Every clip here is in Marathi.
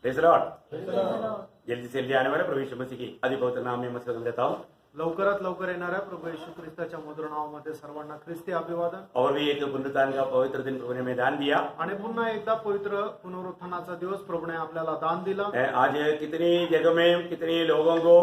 Praise the Lord. जल्दी से जल्दी आने वाले प्रभु यीशु मसीह की अति पवित्र नाम में मस्कत देता हूँ। लवकरात लवकर येणाऱ्या प्रभू येशू ख्रिस्ताच्या मधुर नावामध्ये सर्वांना ख्रिस्ती अभिवादन। और भी एक पुनरुत्थान का पवित्र दिन प्रभु ने हमें दान दिया। आणि पुन्हा एकदा पवित्र पुनरुत्थानाचा दिवस प्रभूने आपल्याला दान दिला। आज कितनी जगह में कितने लोगों को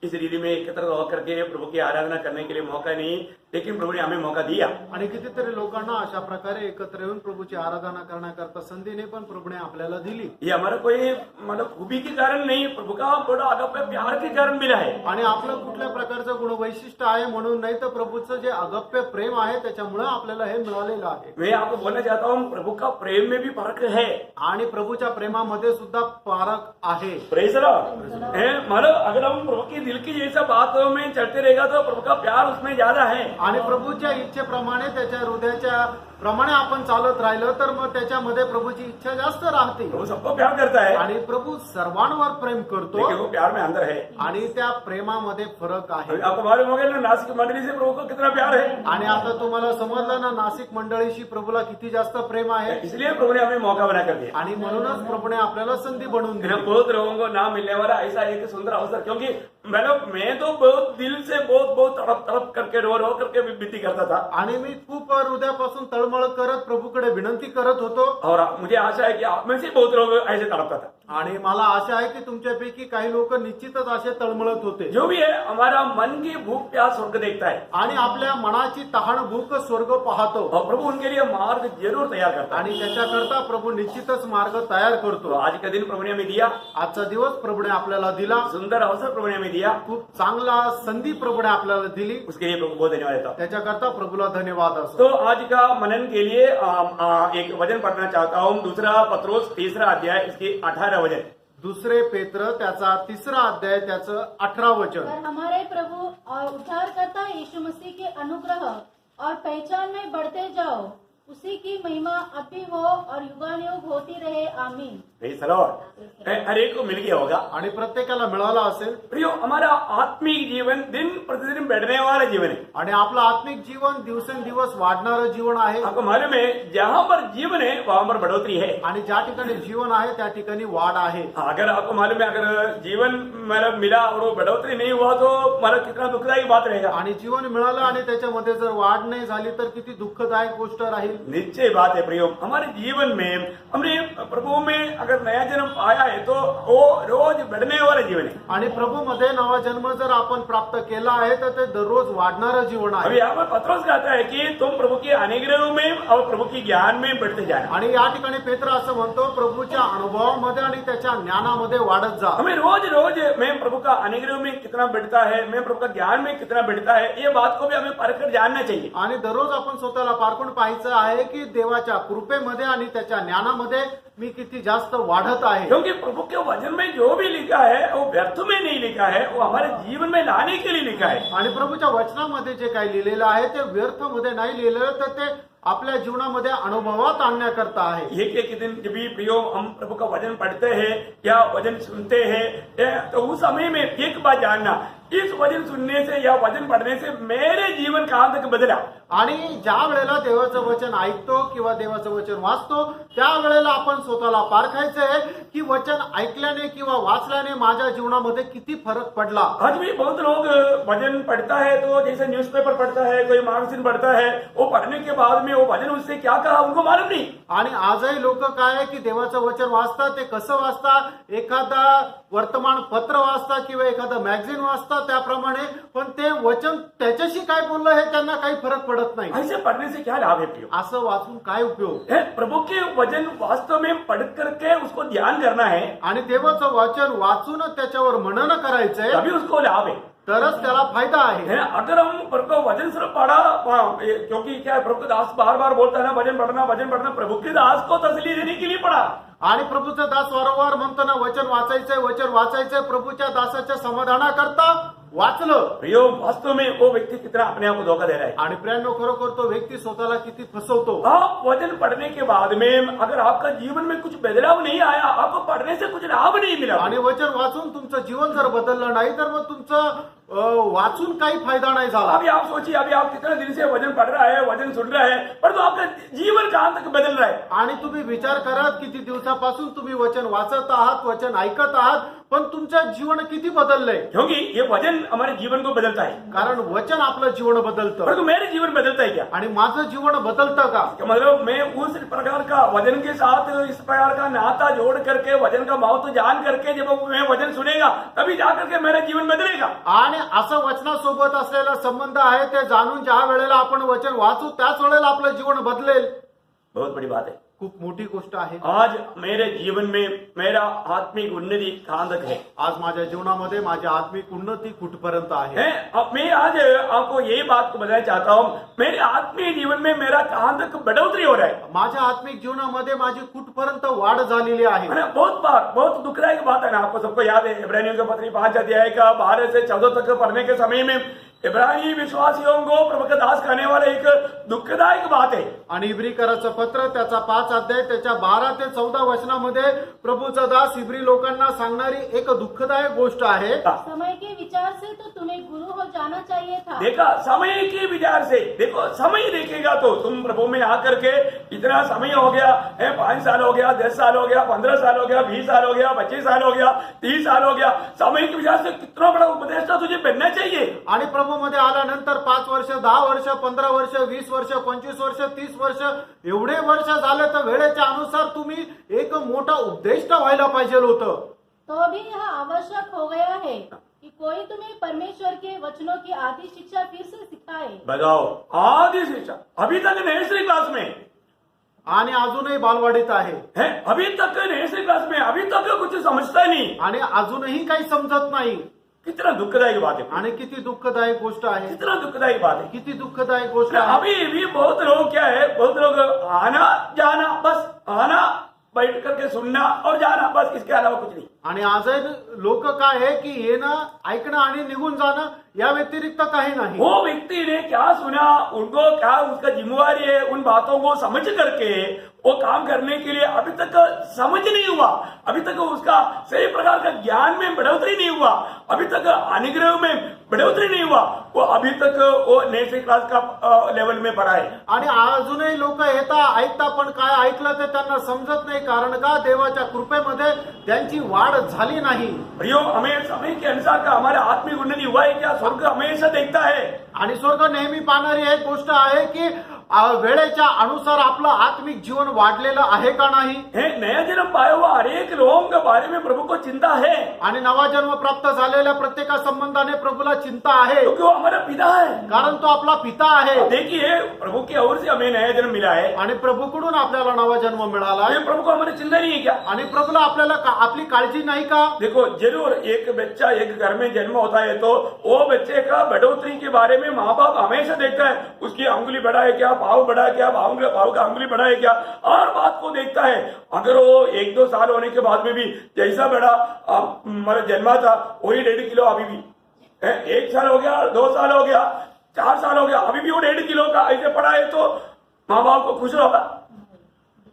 इस रीति में एकत्र होकर के प्रभु की आराधना करने के लिए मौका नहीं, लेकिन प्रभु ने हमें मौका दिया। आणि कितीतरी लोकांना अशा प्रकारे एकत्र येऊन प्रभूची आराधना करण्याकरता संधीने पण प्रभूने आपल्याला दिली। ये हमारा कोई मतलब खूबी के कारण नहीं, प्रभु का बड़ा अगप्य प्यार के कारण मिला है। आणि आपलं कुठल्या प्रकारचं गुणवैशिष्ट्य आहे म्हणून नाही, तर प्रभूचं जे अगप्य प्रेम आहे त्याच्यामुळे आपल्याला हे मिळालेलं आहे। मैं आपको बोलना चाहता हूँ, प्रभु का प्रेम में भी फर्क है आणि प्रभूच्या प्रेमामध्ये सुद्धा फरक आहे। Praise the Lord. मतलब अगर हम प्रभु की दिल की जैसा बातों में चलते रहेगा तो प्रभु का प्यार उसमें ज्यादा है। आणि प्रभूच्या इच्छेप्रमाणे त्याच्या हृदयाच्या प्रमाणे आपण चालत राहिलं तर मग त्याच्यामध्ये प्रभूची इच्छा जास्त राहते। प्रभु सबको प्यार करता है, आणि प्रभू सर्वांवर प्रेम करतो लेकिन वो प्यार में अंदर है। आणि त्या प्रेमामध्ये फरक आहे। अभी आपको मालूम हो गया ना, नासिक मंडली से प्रभु को कितना प्यार है। आणि आता तुम्हाला समजलं ना, नाशिक मंडळीशी प्रभूला किती जास्त प्रेम आहे। इसलिए प्रभु ने हमें मौका बना कर दिया। आणि म्हणूनच प्रभूने आपल्याला संधी बनवून दिली। बहुत लोगों को ना मिलने वाला ऐसा एक सुंदर अवसर, क्योंकि मैं तो बहुत दिल से बहुत तड़प तड़प करके रो करके विनती करता था। आणि मी खूप हृदयापासून तळमळ करत प्रभूकडे विनंती करत होतो। और मुझे आशा है कि आप में से बहुत लोग ऐसे तड़पता था। आणि मला आशा आहे की तुमच्यापैकी काही लोक निश्चितच असे तळमळत होते। जो भी है, हमारा मन की भूख प्यास स्वर्ग देखता है आणि आपल्या मनाची तहान भूक स्वर्ग पाहतो। और प्रभु उनके लिए मार्ग जरूर तैयार करता है। आणि त्याच्याकरता प्रभू निश्चितच मार्ग तयार तो करतो। आज का दिन प्रभु ने हमें दिया, आजचा दिवस प्रभूने आपल्याला दिला। सुंदर अवसर प्रभु ने हमें दिया, खूप चांगला संधी प्रभूने आपल्याला दिली। उसके लिए प्रभु बहुत धन्यवाद देता हूं। त्याच्याकरता प्रभूला धन्यवाद असो। तो आज का मनन के लिए एक वचन पढ़ना चाहता हूँ। दूसरा पत्रोस 3 अध्याय इसकी 18 वचन। दुसरे पेत्र त्याचा 3 अध्याय त्याचं 18 वचन। पर हमारे प्रभु और उद्धारकर्ता यीशु मसीह के अनुग्रह और पहचान में बढ़ते जाओ, उसी की महिमा अब भी हो और युगानुयुग होती रहे, आमीन। Praise the Lord. हर एक को मिल गया होगा। आणि प्रत्येकाला मिळाला असेल। प्रियो, हमारा आत्मिक जीवन दिन प्रतिदिन बढ़ने वाला जीवन है। आणि आपलं आत्मिक जीवन दिवसेंदिवस वाढणारं जीवन आहे। आपको मालूम है, जहाँ पर जीवन है वहां पर बढ़ोतरी है। आणि ज्या ठिकाणी जीवन आहे त्या ठिकाणी वाढ आहे। अगर आपको मालूम है, अगर जीवन मतलब मिला और वो बढ़ोतरी नहीं हुआ तो मतलब कितना दुखदायक बात रहेगा। आणि जीवन मिळालं आणि त्याच्यामध्ये जर वाढ नाही झाली तर किती दुःखदायक गोष्ट राहील। निश्चय बात है प्रियो, हमारे जीवन में हमने प्रभु में अगर नया जन्म पाया है तो वो रोज बढ़ने वाला जीवन है। आणि प्रभू मध्ये नवा जन्म जर आपण प्राप्त केला आहे तर ते दररोज वाढणारं जीवन अभी आहे। यहाँ पर पत्रोस कहता है कि तुम प्रभु के अनुग्रह में और प्रभु के ज्ञान में बढ़ते जाना। आणि या ठिकाणी पेत्र असं म्हणतो, प्रभूच्या अनुभवामध्ये आणि त्याच्या ज्ञानामध्ये वाढत जा। हमें रोज रोज मैं प्रभु का अनुग्रह में कितना बढ़ता है, मैं प्रभु का ज्ञान में कितना बढ़ता है, ये बात को भी हमें परखकर जानना चाहिए। आणि दररोज आपण स्वतःला पारखून पाहायचं आहे की देवाच्या कृपेमध्ये आणि त्याच्या ज्ञानामध्ये मी किती जास्त वाढत आहे। क्योंकि प्रभु के वचन में जो भी लिखा है वो व्यर्थ में नहीं लिखा है, वो हमारे जीवन में लाने के लिए लिखा है। आणि प्रभूच्या वचनामध्ये जे काही लिहिलेलं आहे ते व्यर्थ मध्ये नाही लिहिलेलं, तर ते आपल्या जीवनामध्ये अनुभवात आणण्याकरता आहे। एक दिन जब भी प्रियो हम प्रभु का वचन पढ़ते हैं या वचन सुनते हैं, तो उस समय में एक बात जानना, इस वचन सुनने से या वचन पढ़ने से मेरे जीवन कहाँ तक बदला। आणि ज्या वेळेला देवाचं वचन ऐकतो किंवा देवाचं वचन वाचतो त्या वेळेला आपण स्वतःला पारखायचं आहे की वचन ऐकल्याने किंवा वाचल्याने माझ्या जीवनामध्ये किती फरक पडला। आज भी बहुत लोग वचन पढ़ता है तो जैसे न्यूज़पेपर पढ़ता है, कोई मैगजीन पढ़ता है, वो पढ़ने के बाद में वो वचन उससे क्या कहा उनको मालूम नहीं। आणि आजही लोक काय आहे की देवाचं वचन वाचतात, ते कसं वाचतात, एखादा वर्तमानपत्र वाचतात किंवा एखादा मॅगझिन वाचतात त्याप्रमाणे, पण ते वचन त्याच्याशी काय बोललं हे त्यांना काही फरक पडत नाही। ऐसे पढ़ने से क्या लाभ है प्रियो? असं वाचून काय उपयोग है? प्रभु के वचन वास्तव में पढ़ करके उसको ध्यान करना है, आणि देवाचं वचन वाचून त्याच्यावर मनन करायचंय, तभी उसको लाभ है। तरच त्याला फायदा आहे। है, अगर हम प्रभु का वचन सिर्फ पढ़ा, क्योंकि क्या है, प्रभु का दास बार बार बोलता है ना वचन पढ़ना, प्रभु के दास को तसल्ली देने के लिए पढ़ा। आणि प्रभूचा दास वारंवार म्हणतो ना वचन वाचायचंय, प्रभूच्या दासाच्या समाधानाकरता वाचलं प्रियो वास्तव में वो व्यक्ति कितना अपने आप को धोखा दे रहा है। आणि प्रियांनो खरोखर तो व्यक्ती स्वतःला किती फसवतो. आप वचन पढ़ने के बाद में अगर आपका जीवन में कुछ बदलाव नहीं आया, आपको पढ़ने से कुछ लाभ नहीं मिला, आणि वचन वाचून तुमचं जीवन जर बदललं नाही तर मग तुमचं वाचून काही फायदा नाही झाला. अभी आप सोचिए, अभी आप कितने दिन से वचन पढ़ रहा है, वचन सुन रहा है, परंतु आपका जीवन कहां तक बदल रहा है? आणि तुम्ही विचार करा किती दिवसापासून तुम्ही वचन वाचत आहात, वचन ऐकत आहात, पण तुमचं जीवन किती बदललंय. क्योंकि ये वचन हमारे जीवन को बदलता है, कारण वचन आपलं जीवन बदलतं. परंतु मेरे जीवन बदलता है क्या? आणि माझं जीवन बदलतं का? क्या मतलब मैं उस प्रकार का वचन के साथ इस प्रकार का नाता जोड़ करके वचन का महत्व जान करके जब मैं वचन सुनेगा तभी जाकर के मेरा जीवन बदलेगा. आणि असं वचनासोबत असलेला संबंध आहे ते जाणून ज्या वेळेला आपण वचन वाचू त्याच वेळेला आपलं जीवन बदलेल. बहुत बड़ी बात है. खूप मोठी गोष्ट आहे. आज मेरे जीवन में मेरा आत्मिक उन्नति कहां तक है? आज माझ्या जीवनामध्ये माझी आत्मिक उन्नती कुठपर्यंत आहे. अब मैं आज आपको यही बात को बताना चाहता हूँ, मेरे आत्मीय जीवन में मेरा कहां तक बढ़ोतरी हो रहा है. माझ्या आत्मिक जीवनामध्ये माझी कुठपर्यंत वाढ झालेली आहे. बहुत बार बहुत दुखदायक बात है ना, आपको सबको याद है इब्रानियों के पत्री 5 अध्याय का 12 से 14 तक पढ़ने के समय में इब्रानी विश्वासियों को प्रभु का दास कहने वाले एक दुखदायक बात है. आणि इब्रीकराचं पत्र त्याचा 5 अध्याय त्याच्या 12 ते 14 वचनामध्ये प्रभूचा दास इब्री लोकांना सांगणारी एक दुःखदायक गोष्ट आहे. समय के विचार से तो तुम्हें गुरु हो जाना चाहिए था. देखा, समय के विचार से देखो, समय देखेगा तो तुम प्रभु में आकर के इतना समय हो गया है, 5 साल हो गया, 10 साल हो गया, 15 साल हो गया, 20 साल हो गया, 25 साल हो गया, 30 साल हो गया. समय के विचार से कितना बड़ा उपदेष्टा तुझे बनना चाहिए. आणि प्रभूमध्ये आल्यानंतर 5 वर्ष, 10 वर्ष, 15 वर्ष, 20 वर्ष, 25 वर्ष, 30 वर्ष एवढे वर्ष झाले तर वेळेच्या अनुसार तुम्ही एक मोठा उपदेष्टा व्हायला पाहिजे होतं. तो भी यह आवश्यक हो गया है कि कोई तुम्हें परमेश्वर के वचनों की आदि शिक्षा फिर से सिखाए. बताओ, आदि शिक्षा अभी तक नर्सरी क्लास में आणि अजूनही बालवाडीत आहे. है, अभी तक नर्सरी क्लास में, अभी तक कुछ समझता ही नहीं. आणि अजूनही काही समजत नाही. कितना दुखदायक बात है. आणि किती दुःखदायक गोष्ट आहे. कितना दुखदायक बात है. किती दुःखदायक गोष्ट आहे. अभी भी बहुत लोग क्या है, बहुत लोग आना जाना, बस आना, बैठ करके सुनना और जाना, बस इसके अलावा कुछ नहीं. आणि आजही लोक काय आहे की येणं, ऐकणं आणि निघून जाणं या व्यतिरिक्त काही नाही. वो व्यक्ति ने क्या सुना, उनको क्या उसका जिम्मेवारी है, उन बातों को समझ करके वो काम करने के लिए अभी तक समझ नहीं हुआ, अभी तक उसका सही प्रकार का ज्ञान में बढ़ोतरी नहीं हुआ, अभी तक अनुग्रह में बढ़ोतरी नहीं हुआ, वो अभी तक वो नर्सरी क्लास का लेवल में पढ़ा है. आणि अजूनही लोक येता ऐकता पण काय ऐकलं ते त्यांना समजत नाही. कारण का? देवाच्या कृपेमध्ये त्यांची वाढ झाली नाही. प्रियो, हमें समय के अनुसार का हमारा आत्मिक उन्नति हुआ है क्या? स्वर्ग हमेशा देखता है. आणि स्वर्ग नेहमी पाहणारी एक गोष्ट आहे की वेळेच्या अनुसार आपलं आत्मिक जीवन वाढलेलं आहे का नाही. है, नया जन्म पाया हुआ हर एक लोगों के बारे में प्रभु को चिंता है. आणि नवा जन्म प्राप्त झालेल्या प्रत्येका संबंधाने प्रभूला चिंता आहे. क्योंकि वो हमारा पिता है. कारण तो आपला पिता आहे. देखिए, प्रभु की ओर से हमें नया जन्म मिला है. आणि प्रभूकडून आपल्याला नवा जन्म मिळाला आहे. प्रभु को हमारी चिंता नहीं है क्या? आणि प्रभूला आपल्याला आपली काळजी नाही का? देखो, जरूर एक बच्चा एक घर में जन्म होता है तो वो बच्चे का बढ़ोतरी के बारे में माँ बाप हमेशा देखता है. उसकी अंगुली बढ़ा है क्या, भाव बढ़ा है क्या, भाव का अंगुली बढ़ा है क्या, हर बात को देखता है. अगर वो 1-2 साल होने के बाद में भी जैसा बड़ा मतलब जन्मा था वही 1.5 किलो अभी भी है. 1 साल हो गया, 2 साल हो गया, 4 साल हो गया, अभी भी वो 1.5 किलो का ऐसे पड़ा है तो माँ बाप को खुश होगा.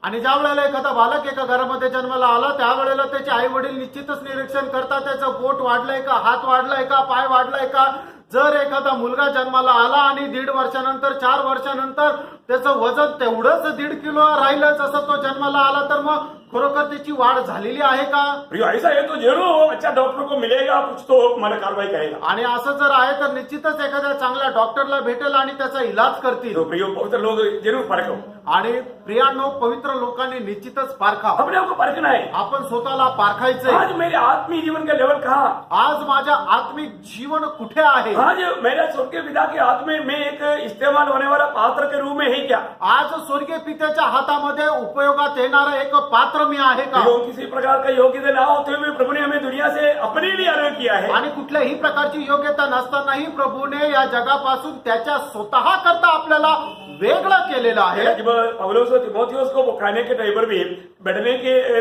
आणि ज्या वेळेला एखादा बालक एका घरामध्ये जन्माला आला त्यावेळेला त्याचे आई वडील निश्चितच निरीक्षण करतात त्याचं पोट वाढलंय का, हात वाढलाय का, पाय वाढलाय का. जर एखादा मुलगा जन्माला आला आणि 1.5 वर्षानंतर 4 वर्षानंतर त्याचं वजन तेवढंच 1.5 किलो राहिलं जसं तो जन्माला आला तर मग खरोखर त्याची वाढ झालेली आहे का? ऐसा है तो जरूर अच्छा डॉक्टर को मिलेगा, कुछ तो मला कारवाई करेगा. आणि असं जर आहे तर निश्चितच एखाद्या चांगल्या डॉक्टरला भेटेल आणि त्याचा इलाज करतील. प्रियो पवित्र लोग जरूर परखो. आणि प्रियांनो, पवित्र लोकांनी निश्चितच पारखा. अपने आपको परखना है. आपण स्वतःला पारखायचंय. आज मेरे आत्मीय जीवन का लेवल कहाँ? आज माझ्या आत्मिक जीवन कुठे आहे? आज मेरा स्वर्गीय पिता के हाथ में मैं एक इस्तेमाल होने वाला पात्र के रूप में है क्या? आज स्वर्गीय पित्याच्या हातामध्ये उपयोगात येणारा एक पात्र मी आहे का? किसी प्रकार का योग्यता ना होते हुए प्रभु ने हमें दुनिया से अपने लिए अलग किया है. आणि कुठल्याही प्रकारची योग्यता नसतानाही प्रभूने या जगापासून त्याच्या स्वतः करता आपल्याला वेगळं केलेलं आहे. जब पौलुस और तीमुथियुस को खाने के टेबल में बैठने के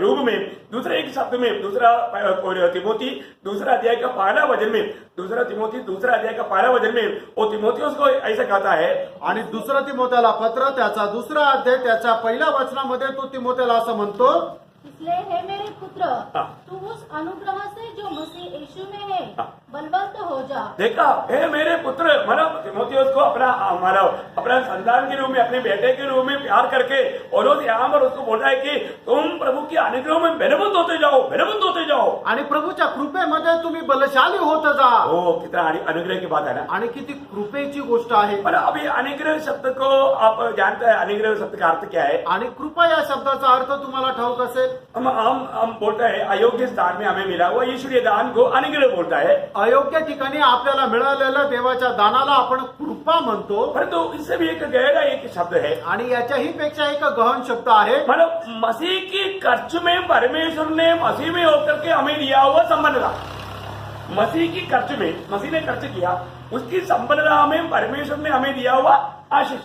रूम में दूसरे एक शब्द में दूसरा तिमोथी दूसरा अध्याय का पहला वचन में दूसरा तिमोथी दूसरा अध्याय का पहला वचन में वो तीमुथियुस को ऐसा कहता है. आणि दुसरं तिमोथेला पत्र त्याचा दुसरा अध्याय त्याच्या पहिल्या वचनामध्ये तो तिमोथेला असं म्हणतो, इसलिए हे मेरे पुत्र, हाँ। तू उस अनुग्रह से जो मसीह यीशु में है हाँ। बलवंत हो जा. देखा, हे मेरे पुत्र, मतलब तीमुथियुस को अपना संतान के रूप में अपने बेटे के रूप में प्यार करके और यहाँ पर उसको बोल रहा है कि तुम प्रभु के अनुग्रह में बलवंत होते जाओ. आणि प्रभूच्या कृपेमध्ये तुम्ही बलशाली होत जा. ओ कितना अनुग्रह की बात है ना. आणि किती कृपेची गोष्ट आहे. पर अभी अनुग्रह शब्द को आप जानते हैं, अनुग्रह शब्द का अर्थ क्या है. आणि कृपा या शब्दाचा अर्थ तुम्हाला ठाऊक असेल. हम बोलते हैं अयोग्य स्थान में हमें मिला हुआ ईश्वरीय दान को अनुग्रह बोलता है. अयोग्य ठिकाणी आपल्याला मिळालेल्या देवाच्या दानाला आपण कृपा म्हणतो. परंतु इससे भी एक गहरा एक शब्द है. आणि याच्याही पेक्षा एक गहन शब्द आहे. मतलब मसीह की खर्च में परमेश्वर ने मसीह में होकर के हमें दिया हुआ संबंधता. मसीह की खर्च में मसीह ने खर्च किया, उसकी संबंधता में परमेश्वर ने हमें दिया हुआ आशीष.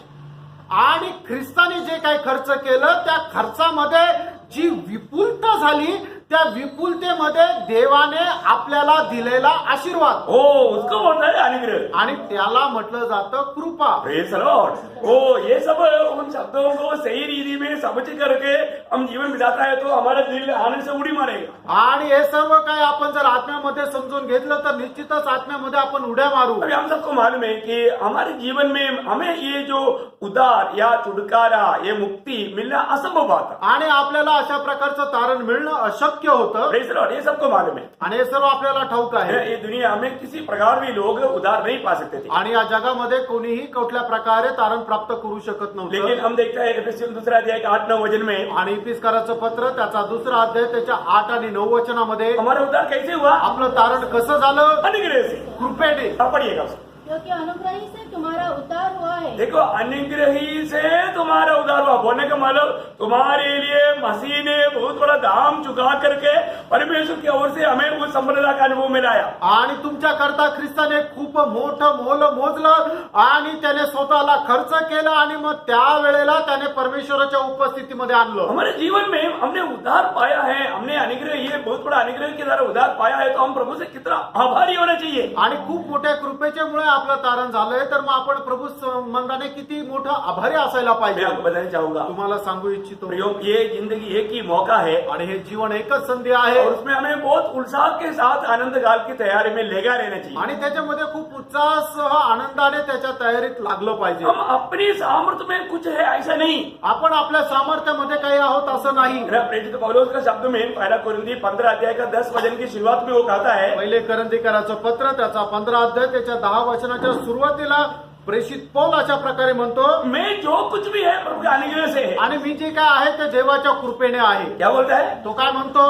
आणि ख्रिस्ताने जे काही खर्च केलं त्या खर्चामध्ये जी विपुलता झाली त्या विपुलतेमध्ये देवाने आपल्याला दिलेला आशीर्वाद, हो उसको बोलता है अनुग्रह. आणि त्याला म्हटलं जातं कृपा. Praise the Lord. ओ ये सब उन शब्दों को सही रीति में समझ करके हम जीवन बिताता है तो हमारा दिल आनंद से उड़ी मारेगा. आणि हे सर्व काय आपण जर आत्म्यामध्ये समजून घेतलं तर निश्चितच आत्म्यामध्ये आपण उड्या मारू. अभी हम सबको मालूम है कि हमारे जीवन में हमें ये जो उद्धार या छुटकारा ये मुक्ति मिलना असंभव बात है. आणि आपल्याला अशा प्रकारचं तारण मिळणं अशक्य होतं. Praise the Lord. ये सबको मालूम है. आणि हे सर्व आपल्याला ठाऊक आहे. ये दुनिया में किसी प्रकार भी लोग उद्धार नहीं पा सकते थे. आणि या जगामध्ये कोणीही कुठल्या प्रकारे तारण प्राप्त करू शकत लेकिन नव्हतं. हम देखते हैं एफेसियन दूसरा अध्याय का 8-9 वचन में आणि इफिसकाराचं पत्र त्याचा दुसरा अध्याय त्याच्या 8 आणि 9 वचनामध्ये हमारा उद्धार कैसे हुआ. आपलं तारण कसं झालं. अनुग्रह से. कृपेने. अब पढ़िएगा उसको. क्योंकि अनुग्रही से तुम्हारा उद्धार हुआ है. देखो, अनुग्रही से तुम्हारा उद्धार हुआ बोलने का मतलब तुम्हारे लिए मसीह ने बहुत बड़ा दाम चुका करके परमेश्वर की ओर से हमें उस संबंधता का अनुभव मिलाया. आणि तुमच्या करता ख्रिस्ताने खूप मोठं मोल मोजलं आणि त्याने स्वतःला खर्च केला आणि मग त्यावेळेला त्याने परमेश्वराच्या उपस्थितीमध्ये आणलं. हमारे जीवन में हमने उद्धार पाया है, हमने अनुग्रह ये बहुत बड़ा अनुग्रह के द्वारा उद्धार पाया है, तो हम प्रभु से कितना आभारी होना चाहिए. आणि खूप मोठ्या कृपेच्या मुळे आपलं तारण झालंय तर मग आपण प्रभू संबंधाने किती मोठं आभारी असायला मैं पाहिजे. आपको बताना चाहूंगा तुम्हाला सांगू इच्छितो, प्रियो, ये जिंदगी एक ही मौका है आणि हे जीवन एकच संधी आहे और उसमें हमें बहुत उत्साह के साथ आनंद काल की तैयारी में लगा रहना चाहिए. आणि त्याच्यामध्ये खूप उत्साहासह आनंदाने त्याच्या तयारीत लागलं पाहिजे. हम अपनी सामर्थ्य में कुछ है ऐसा नहीं. आपण आपल्या सामर्थ्यामध्ये काही आहोत असं नाही. मेरा प्रेरित पौलुस का शब्द में पहला कोरिन्थी 15 अध्याय का 10 वचन की शुरुआत में वो कहता है, पहिले करंदीकराचं पत्र त्याचा 15 अध्याय त्याच्या 10 वचनाच्या सुरुवातीला प्रेषित पौल अशा प्रकारे म्हणतो, मैं जो कुछ भी है प्रभु के अनुग्रह से है. आणि मी जे काय आहे ते देवाच्या कृपेने आहे. क्या बोलता है? तो काय म्हणतो,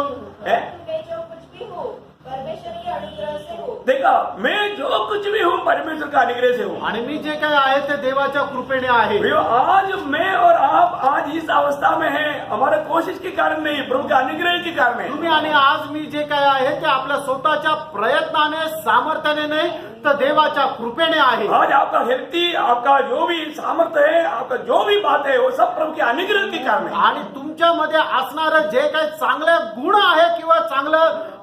है? मैं जो कुछ भी हूँ परमेश्वरीय अनुग्रह से हूँ. देखा, मैं जो कुछ भी हूँ परमेश्वर का अनुग्रह से हूँ. आणि मी जे काय आहे ते देवाच्या कृपेने आहे. प्रियो, आज मैं और आप आज इस अवस्था में हैं, हमारा कोशिश के कारण नहीं, प्रभु के अनुग्रह के कारण है. तुम्ही आणि आज मी जे काय आहे ते आपल्या स्वतःच्या प्रयत्नाने सामर्थ्याने नाही तर देवाच्या कृपेने आहे. आज आपका हेल्थी, आपका जो भी सामर्थ्य है, आपका जो भी बात है, वो सब प्रभु के अनुग्रह के कारण है. आणि तुमच्यामध्ये असणारं जे काही चांगले गुण आहे किंवा चांगलं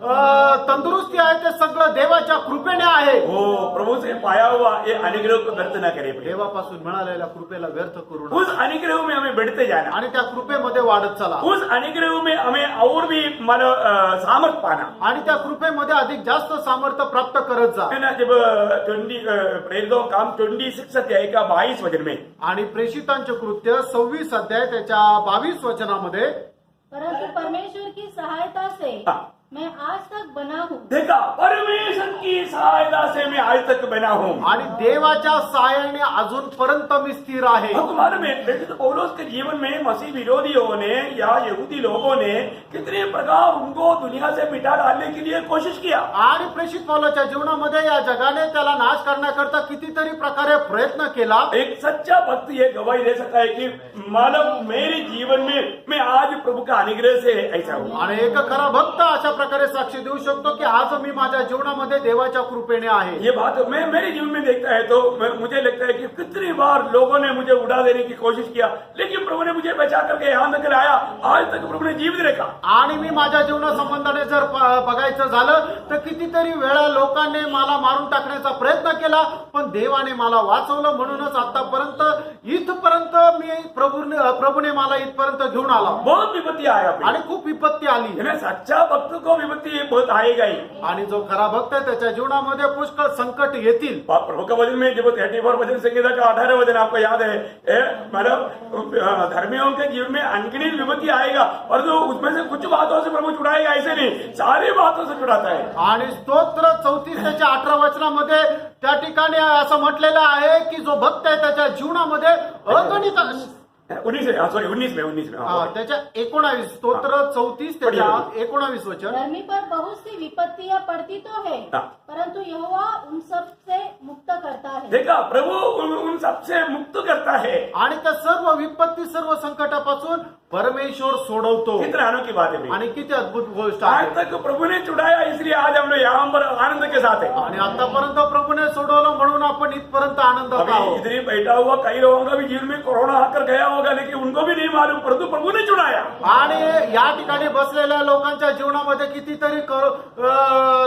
तंदुरुस्ती आहे ते सगळं देवाच्या कृपेने आहे. वो प्रभु से पाया हुआ ये अनुग्रह को व्यर्थ न करे. देवापासून मिळालेल्या कृपेला व्यर्थ करू नका. उस अनुग्रह में हमें बढ़ते जाना, आणि त्या कृपेमध्ये वाढत चला. उस अनुग्रह में हमें और भी मानो सामर्थ पाना. आणि त्या कृपेमध्ये अधिक जास्त सामर्थ्य प्राप्त करत जा. है ना. जब 26 अध्याय का 22 वचन में, आणि प्रेषितांचे कृत्य 26 अध्याय त्याच्या 22 वचनामध्ये, परंतु परमेश्वर की सहायता से हाँ. मैं आज तक बना हूँ. देखा, परमेश्वर की सहायता से मैं आज तक बना हूँ. आणि देवाच्या सहाय्याने अजूनपर्यंत मी स्थिर आहे. आपको मालूम है, प्रेरित पौलुस के जीवन में मसीह विरोधियों ने या यहूदी लोगों ने कितने प्रकार उनको दुनिया से मिटा डालने के लिए कोशिश किया. आणि प्रेषित पौलाच्या जीवनामध्ये या जगाने त्याला नाश करण्याकरता कितीतरी प्रकारे प्रयत्न केला. एक सच्चा भक्त ये गवाही दे सकता है कि मानव मेरे जीवन में मैं आज प्रभु का अनुग्रह से ऐसा हूँ. आणि एक खरा भक्त अशा प्रकारे साक्षी देऊ शकतो की आज मी माझ्या जीवनामध्ये देवाच्या कृपेने आहे. ये बात मैं मेरे जीवन में देखता है तो मुझे लगता है कि कितनी बार लोगों ने मुझे उड़ा देने की कोशिश किया, लेकिन प्रभु ने मुझे बचा करके यहाँ तक लाया. आज तक प्रभु ने जीवित रखा. आणि मी माझ्या जीवनासंबंधाने जर बघायचं झालं तर कितीतरी वेळा लोकांनी मला मारून टाकण्याचा प्रयत्न केला, पण देवाने मला वाचवलं. म्हणूनच आतापर्यंत इथपर्यंत मी प्रभूने मला इथपर्यंत घेऊन आला. बहुत विपत्ति आया आणि खूप विपत्ती आली. सच्चा भक्त को विपत्ति बहुत आएगा ही. आणि जो खरा भक्त आहे त्याच्या जीवनामध्ये पुष्कळ संकट येतील. प्रभु का वचन में जब 34 वचन संहिता का 18 वचन आपको याद है, मतलब धर्मियों के जीवन में अनगिनत विपत्ति आएगा और जो उसमें से कुछ बातों से प्रभु छुड़ाएगा ऐसे नहीं, सारी बातों से छुड़ाता है. आणि स्तोत्र 34 त्याच्या 18 वचनामध्ये त्या ठिकाणी असं म्हटलेलं आहे की जो भक्त आहे त्याच्या जीवनामध्ये अगणित 19 में त्याच्या 19 स्तोत्र 34 त्याच्या 19 वचन. धर्मी पर बहुत सी विपत्तियां पड़ती तो है, परंतु यहोवा उन सब से मुक्त करता है. देखा, प्रभु उन सबसे मुक्त करता है. आणि त्या सर्व विपत्ती सर्व संकटापासून परमेश्वर सोडवतो. कितना अनोखी बात है. आणि किती अद्भुत गोष्ट आज आहे. तक प्रभु ने छुड़ाया, इसलिए आज हम लोग यहाँ पर आनंद के साथ है. आणि आतापर्यंत प्रभूने सोडवलं म्हणून आपण इथपर्यंत आनंदात अभी आहोत. इधर ही बैठा हुआ कई लोगों का भी जीवन में कोरोना आकर गया होगा, लेकिन उनको भी नहीं मालूम, परंतु प्रभु ने छुड़ाया. आणि या ठिकाणी बसलेल्या लोकांच्या जीवनामध्ये कितीतरी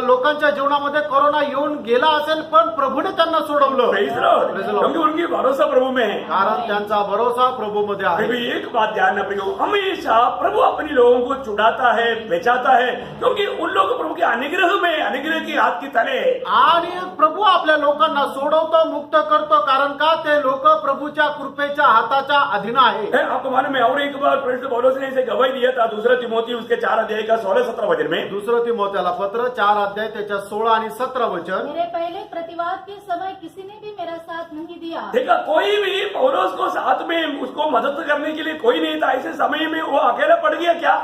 लोकांच्या जीवनामध्ये कोरोना येऊन गेला असेल, पण प्रभूने त्यांना सोडवलं. Praise the Lord. Praise the Lord. क्योंकि उनकी भरोसा प्रभु में है. कारण त्यांचा भरोसा प्रभूमध्ये आहे. फिर भी एक बात ध्यान रखिए, हमेशा प्रभु अपने लोगों को छुड़ाता है, बचाता है, क्योंकि उन लोग प्रभु के अनुग्रह में, अनुग्रह की हाथ की तले है. आणि प्रभू आपल्या लोकांना सोडवतो, मुक्त करतो. कारण का ते लोक प्रभूच्या कृपेच्या हाताच्या अधीन आहे. आपको मालूम है, और एक बार प्रेरित पौलुस ने इसे गवाही दिया था, 2 तिमोथी उसके 4 अध्याय का 16-17 वचन में. 2 तिमोथेला पत्र 4 अध्याय त्याच्या 16 आणि 17 वचन. मेरे पहले प्रतिवाद के समय किसी ने भी मेरा साथ नहीं दिया. देखा, कोई भी पौलुस को साथ में उसको मदद करने के लिए कोई नहीं था. ऐसे समय में वो अकेला पड़ गया क्या?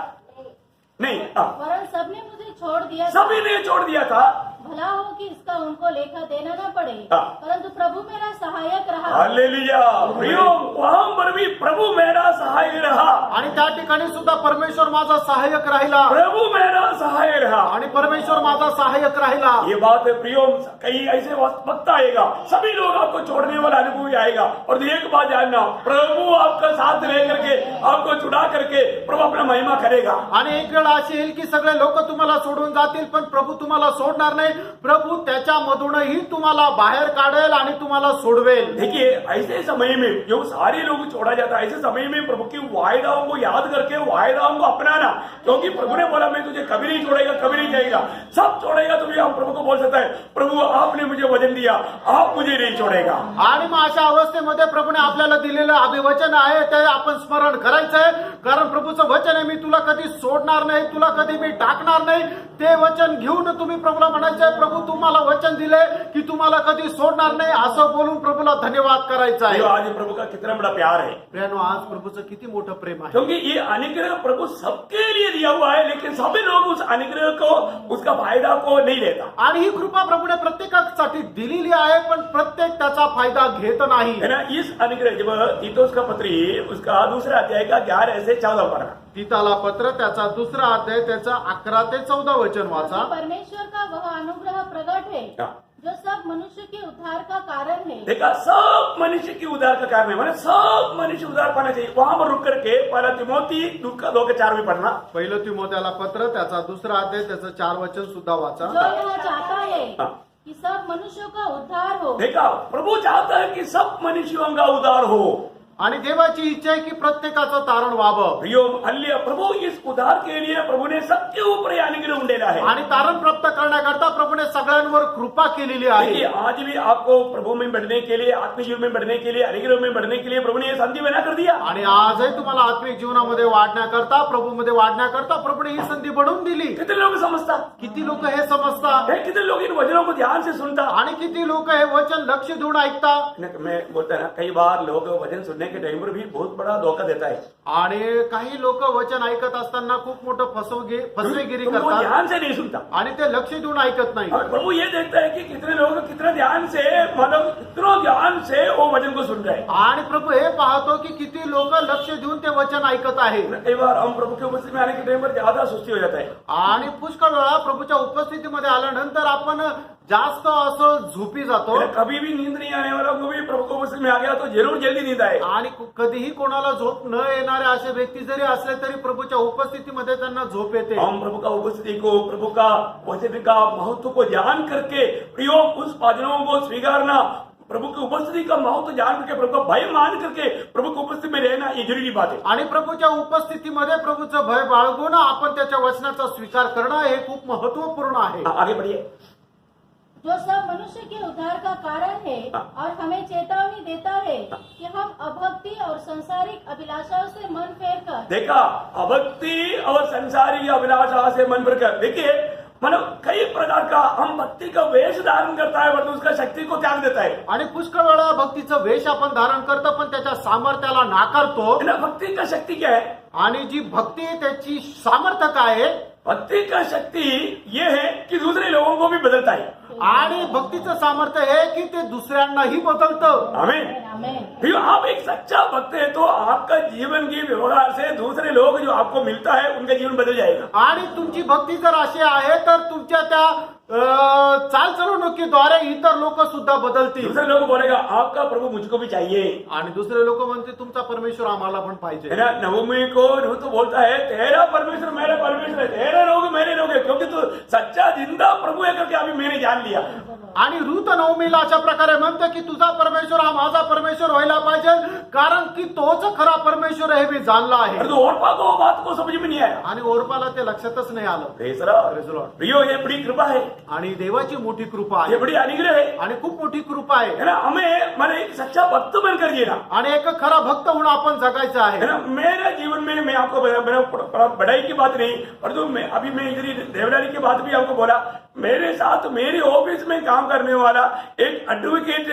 नहीं, वरन सबने मुझे छोड़ दिया. सभी ने छोड़ दिया था. भला हो कि इसका उनको लेखा देना न पड़े, परंतु प्रभु मेरा सहायक रहा. हालेलुया. प्रियो, वहां पर भी प्रभु मेरा सहाय रहा. आणि त्या ठिकाणी सुद्धा परमेश्वर माझा सहाय्यक राहिला. प्रभु मेरा सहाय रहा. आणि परमेश्वर माझा सहाय्यक राहिला. ये बात है प्रियो, कहीं ऐसे वक्त आएगा, सभी लोग आपको छोड़ने वाला अनुभव ही आएगा. और एक बात जानना, प्रभु आपका साथ लेकर के, आपको छुड़ा करके प्रभु अपना महिमा करेगा. आणि एक वेळ अशी येईल की सगळे लोक तुम्हाला सोडून जातील, पण प्रभू तुम्हाला सोडणार नाही. प्रभू त्याच्यामधूनही तुम्हाला बाहेर काढेल आणि तुम्हाला सोडवेल. देखिए, ऐसे समय में जो सारे लोग छोड़ा जाता है, ऐसे समय में प्रभु की वायदाओं को याद करके वायदाओं को अपनाना, क्योंकि प्रभु ने बोला मैं तुझे कभी नहीं छोड़ेगा, कभी नहीं जाएगा. सब छोड़ेगा तो भी हम प्रभु को बोल सकता है, प्रभु आपने मुझे वचन दिया, आप मुझे नहीं छोड़ेगा. आणि मग अशा अवस्थेमध्ये प्रभूने आपल्याला दिलेलं अभिवचन आहे ते आपण स्मरण करायचंय. कारण प्रभूचं वचन आहे, मी तुला कधी सोडणार नाही, तुला कधी मी टाकणार नाही. ते वचन घेऊन तुम्ही प्रभूला म्हणायचंय, प्रभू तुम्हाला वचन दिले की तुम्हाला कधी सोडणार नाही, असं बोलून प्रभूला धन्यवाद करायचा आहे. आज प्रभु का कितना बड़ा प्यार है. प्रियानो, आज प्रभूचं किती मोठं प्रेम आहे. क्योंकि ये अनुग्रह प्रभु सबके लिए दिया हुआ है, लेकिन सभी लोग उस अनुग्रह को, उसका फायदा को नहीं लेता. आणि ही कृपा प्रभूने प्रत्येकासाठी दिलेली आहे, पण प्रत्येक त्याचा फायदा घेत नाही. है ना. इस अनुग्रह जब तीतुस का पत्री उसका 2 अध्याय का 11 से 14 पढ़ा. तीताला पत्र त्याचा 2 अध्याय त्याचा 11 ते 14 वचन वाचा. परमेश्वर का वह अनुग्रह प्रकट है जो सब मनुष्य के उद्धार का कारण है. देखा, सब मनुष्य की उद्धार का कारण है, माने सब मनुष्य उद्धार पाना चाहिए. वहां पर रुक करके 1 तिमोथी 2:4 में पढ़ना. 1 तिमोथेला पत्र त्याचा 2 अध्याय त्याचं 4 वचन सुद्धा वाचा. जो यह चाहता है कि सब मनुष्यों का उद्धार हो. देखा, प्रभु चाहता है कि सब मनुष्यों का उद्धार हो. आणि देवाची इच्छा आहे की प्रत्येकाचं तारण व्हावं. प्रियो, हल्ली प्रभु इस उद्धार के लिए प्रभु ने सबके ऊपर ये अनुग्रह उंडेला है. आणि तारण प्राप्त करण्याकरता प्रभूने सगळ्यांवर कृपा केलेली आहे. देखिए, आज भी आपको प्रभु में बढ़ने के लिए, आत्मिक जीवन में बढ़ने के लिए, अनुग्रह में बढ़ने के लिए प्रभु ने ये संधि बना कर दिया. आणि आजही तुम्हाला आत्मिक जीवनामध्ये वाढण्याकरता, प्रभूमध्ये वाढण्याकरता प्रभूने ही संधी बनवून दिली. कितने लोग समझतात? किती लोक हे समजतात? कितने लोग इन वचनों को ध्यान से सुनता? आणि किती लोक हे वचन लक्ष देऊन ऐकतात? मैं बोलता ना, कई बार लोग वचन सुनने सुनने के टाइम पर भी बहुत बड़ा धोखा देता है। आणि काही लोक वचन ऐकत असताना खूप मोठं फसवेगिरी तुम वो करतात ध्यान से नहीं सुनता। आणि ते लक्ष देऊन ऐकत नाही. और प्रभु ये देखता है कि कितने लोग कितने ध्यान से, मतलब इतना ध्यान से वो वचन को सुन रहे हैं। आणि प्रभू हे पाहतो की किती लोक लक्ष देऊन ते वचन ऐकत आहे. कई बार हम प्रभु के उपस्थिति में आने के टाइम पर ज्यादा सुस्ती हो जाता है। आणि पुष्कळ वेळा प्रभूच्या उपस्थितीमध्ये आल्यानंतर आपण जास्त असं झोपी जातो. कभी भी नींद नहीं आने वालों को भी प्रभु के उपस्थिति में आ गया तो जरूर जल्दी नींद आए। आणि कधीही कोणाला झोप न येणारे असे व्यक्ती जरी असले तरी प्रभूच्या उपस्थितीमध्ये त्यांना झोप येते. हम प्रभु का उपस्थिति को, प्रभु का वचन का महत्व को ध्यान करके प्रियो उस वचनों को स्वीकारना, प्रभु की उपस्थिति का महत्व जान करके, प्रभु का भय मान करके प्रभु की उपस्थिति में रहना, ये जरूरी बात है। आणि प्रभूच्या उपस्थितीमध्ये प्रभूचं भय बाळगून आपण त्याच्या वचनाचा स्वीकार करणं हे खूप महत्वपूर्ण आहे. आगे बढ़िए। जो सब मनुष्य के उद्धार का कारण है और हमें चेतावनी देता है कि हम अभक्ति और सांसारिक अभिलाषाओं से मन फेर कर, देखा, अभक्ति और संसारी अभिलाषा से मन भर कर, देखिए मतलब कई प्रकार का हम भक्ति का वेश धारण करता है परंतु उसका शक्ति को त्याग देता है। आणि पुष्कळ वेळा भक्तीचं वेश आपण धारण करतो पण त्याच्या सामर्थ्याला नाकारतो. है ना, भक्ति का शक्ति क्या है? आणि जी भक्ती आहे त्याची सामर्थ्य काय आहे? भक्ति का शक्ति ये है कि दूसरे लोगों को भी बदलता है। आणि भक्तीचं सामर्थ्य हे की ते दुसऱ्यांनाही बदलतं. आमीन। आमेन। फिर आप एक सच्चा भक्त है तो आपका जीवन के व्यवहार से दूसरे लोग जो आपको मिलता है उनका जीवन बदल जाएगा। आणि तुमची भक्ती जर अशी आहे तर तुमच्या त्या चालचलवणुकीद्वारे इतर लोक सुद्धा बदलतील. दूसरे लोग बोलेगा आपका प्रभु मुझको भी चाहिए। आणि दुसरे लोक म्हणते तुमचा परमेश्वर आम्हाला पण पाहिजे. है ना, नवमी को रूत बोलता है तेरा परमेश्वर मेरा परमेश्वर है, तेरे लोग मेरे लोग है, क्योंकि तू सच्चा जिंदा प्रभु है करके अभी मैंने जान लिया। आणि रूत नवमीला अशा प्रकारे म्हणतो की तुझा परमेश्वर हा माझा परमेश्वर व्हायला पाहिजे कारण की तोच खरा परमेश्वर हे मी जाणला आहे. परंतु ओरपा को बात को समझ में नहीं आया। आणि ओरपाला ते लक्षातच नाही आलं. Praise the Lord. Praise the Lord. प्रियो, ये बड़ी कृपा है, आणि देवाची मोठी कृपा ये आहे बड़ी अनुग्रह है। आणि खूप मोठी कृपा आहे. है ना, हमें मैंने एक सच्चा भक्त बनकर जीना। आणि एक खरा भक्त म्हणून आपण जगायचं है आहे. ना, मेरे जीवन में मैं आपको बड़ाई की बात नहीं, परंतु मैं अभी मैं इधर देवदारी की बात भी आपको बोला। मेरे साथ मेरे ऑफिस में काम करने वाला एक एडवोकेट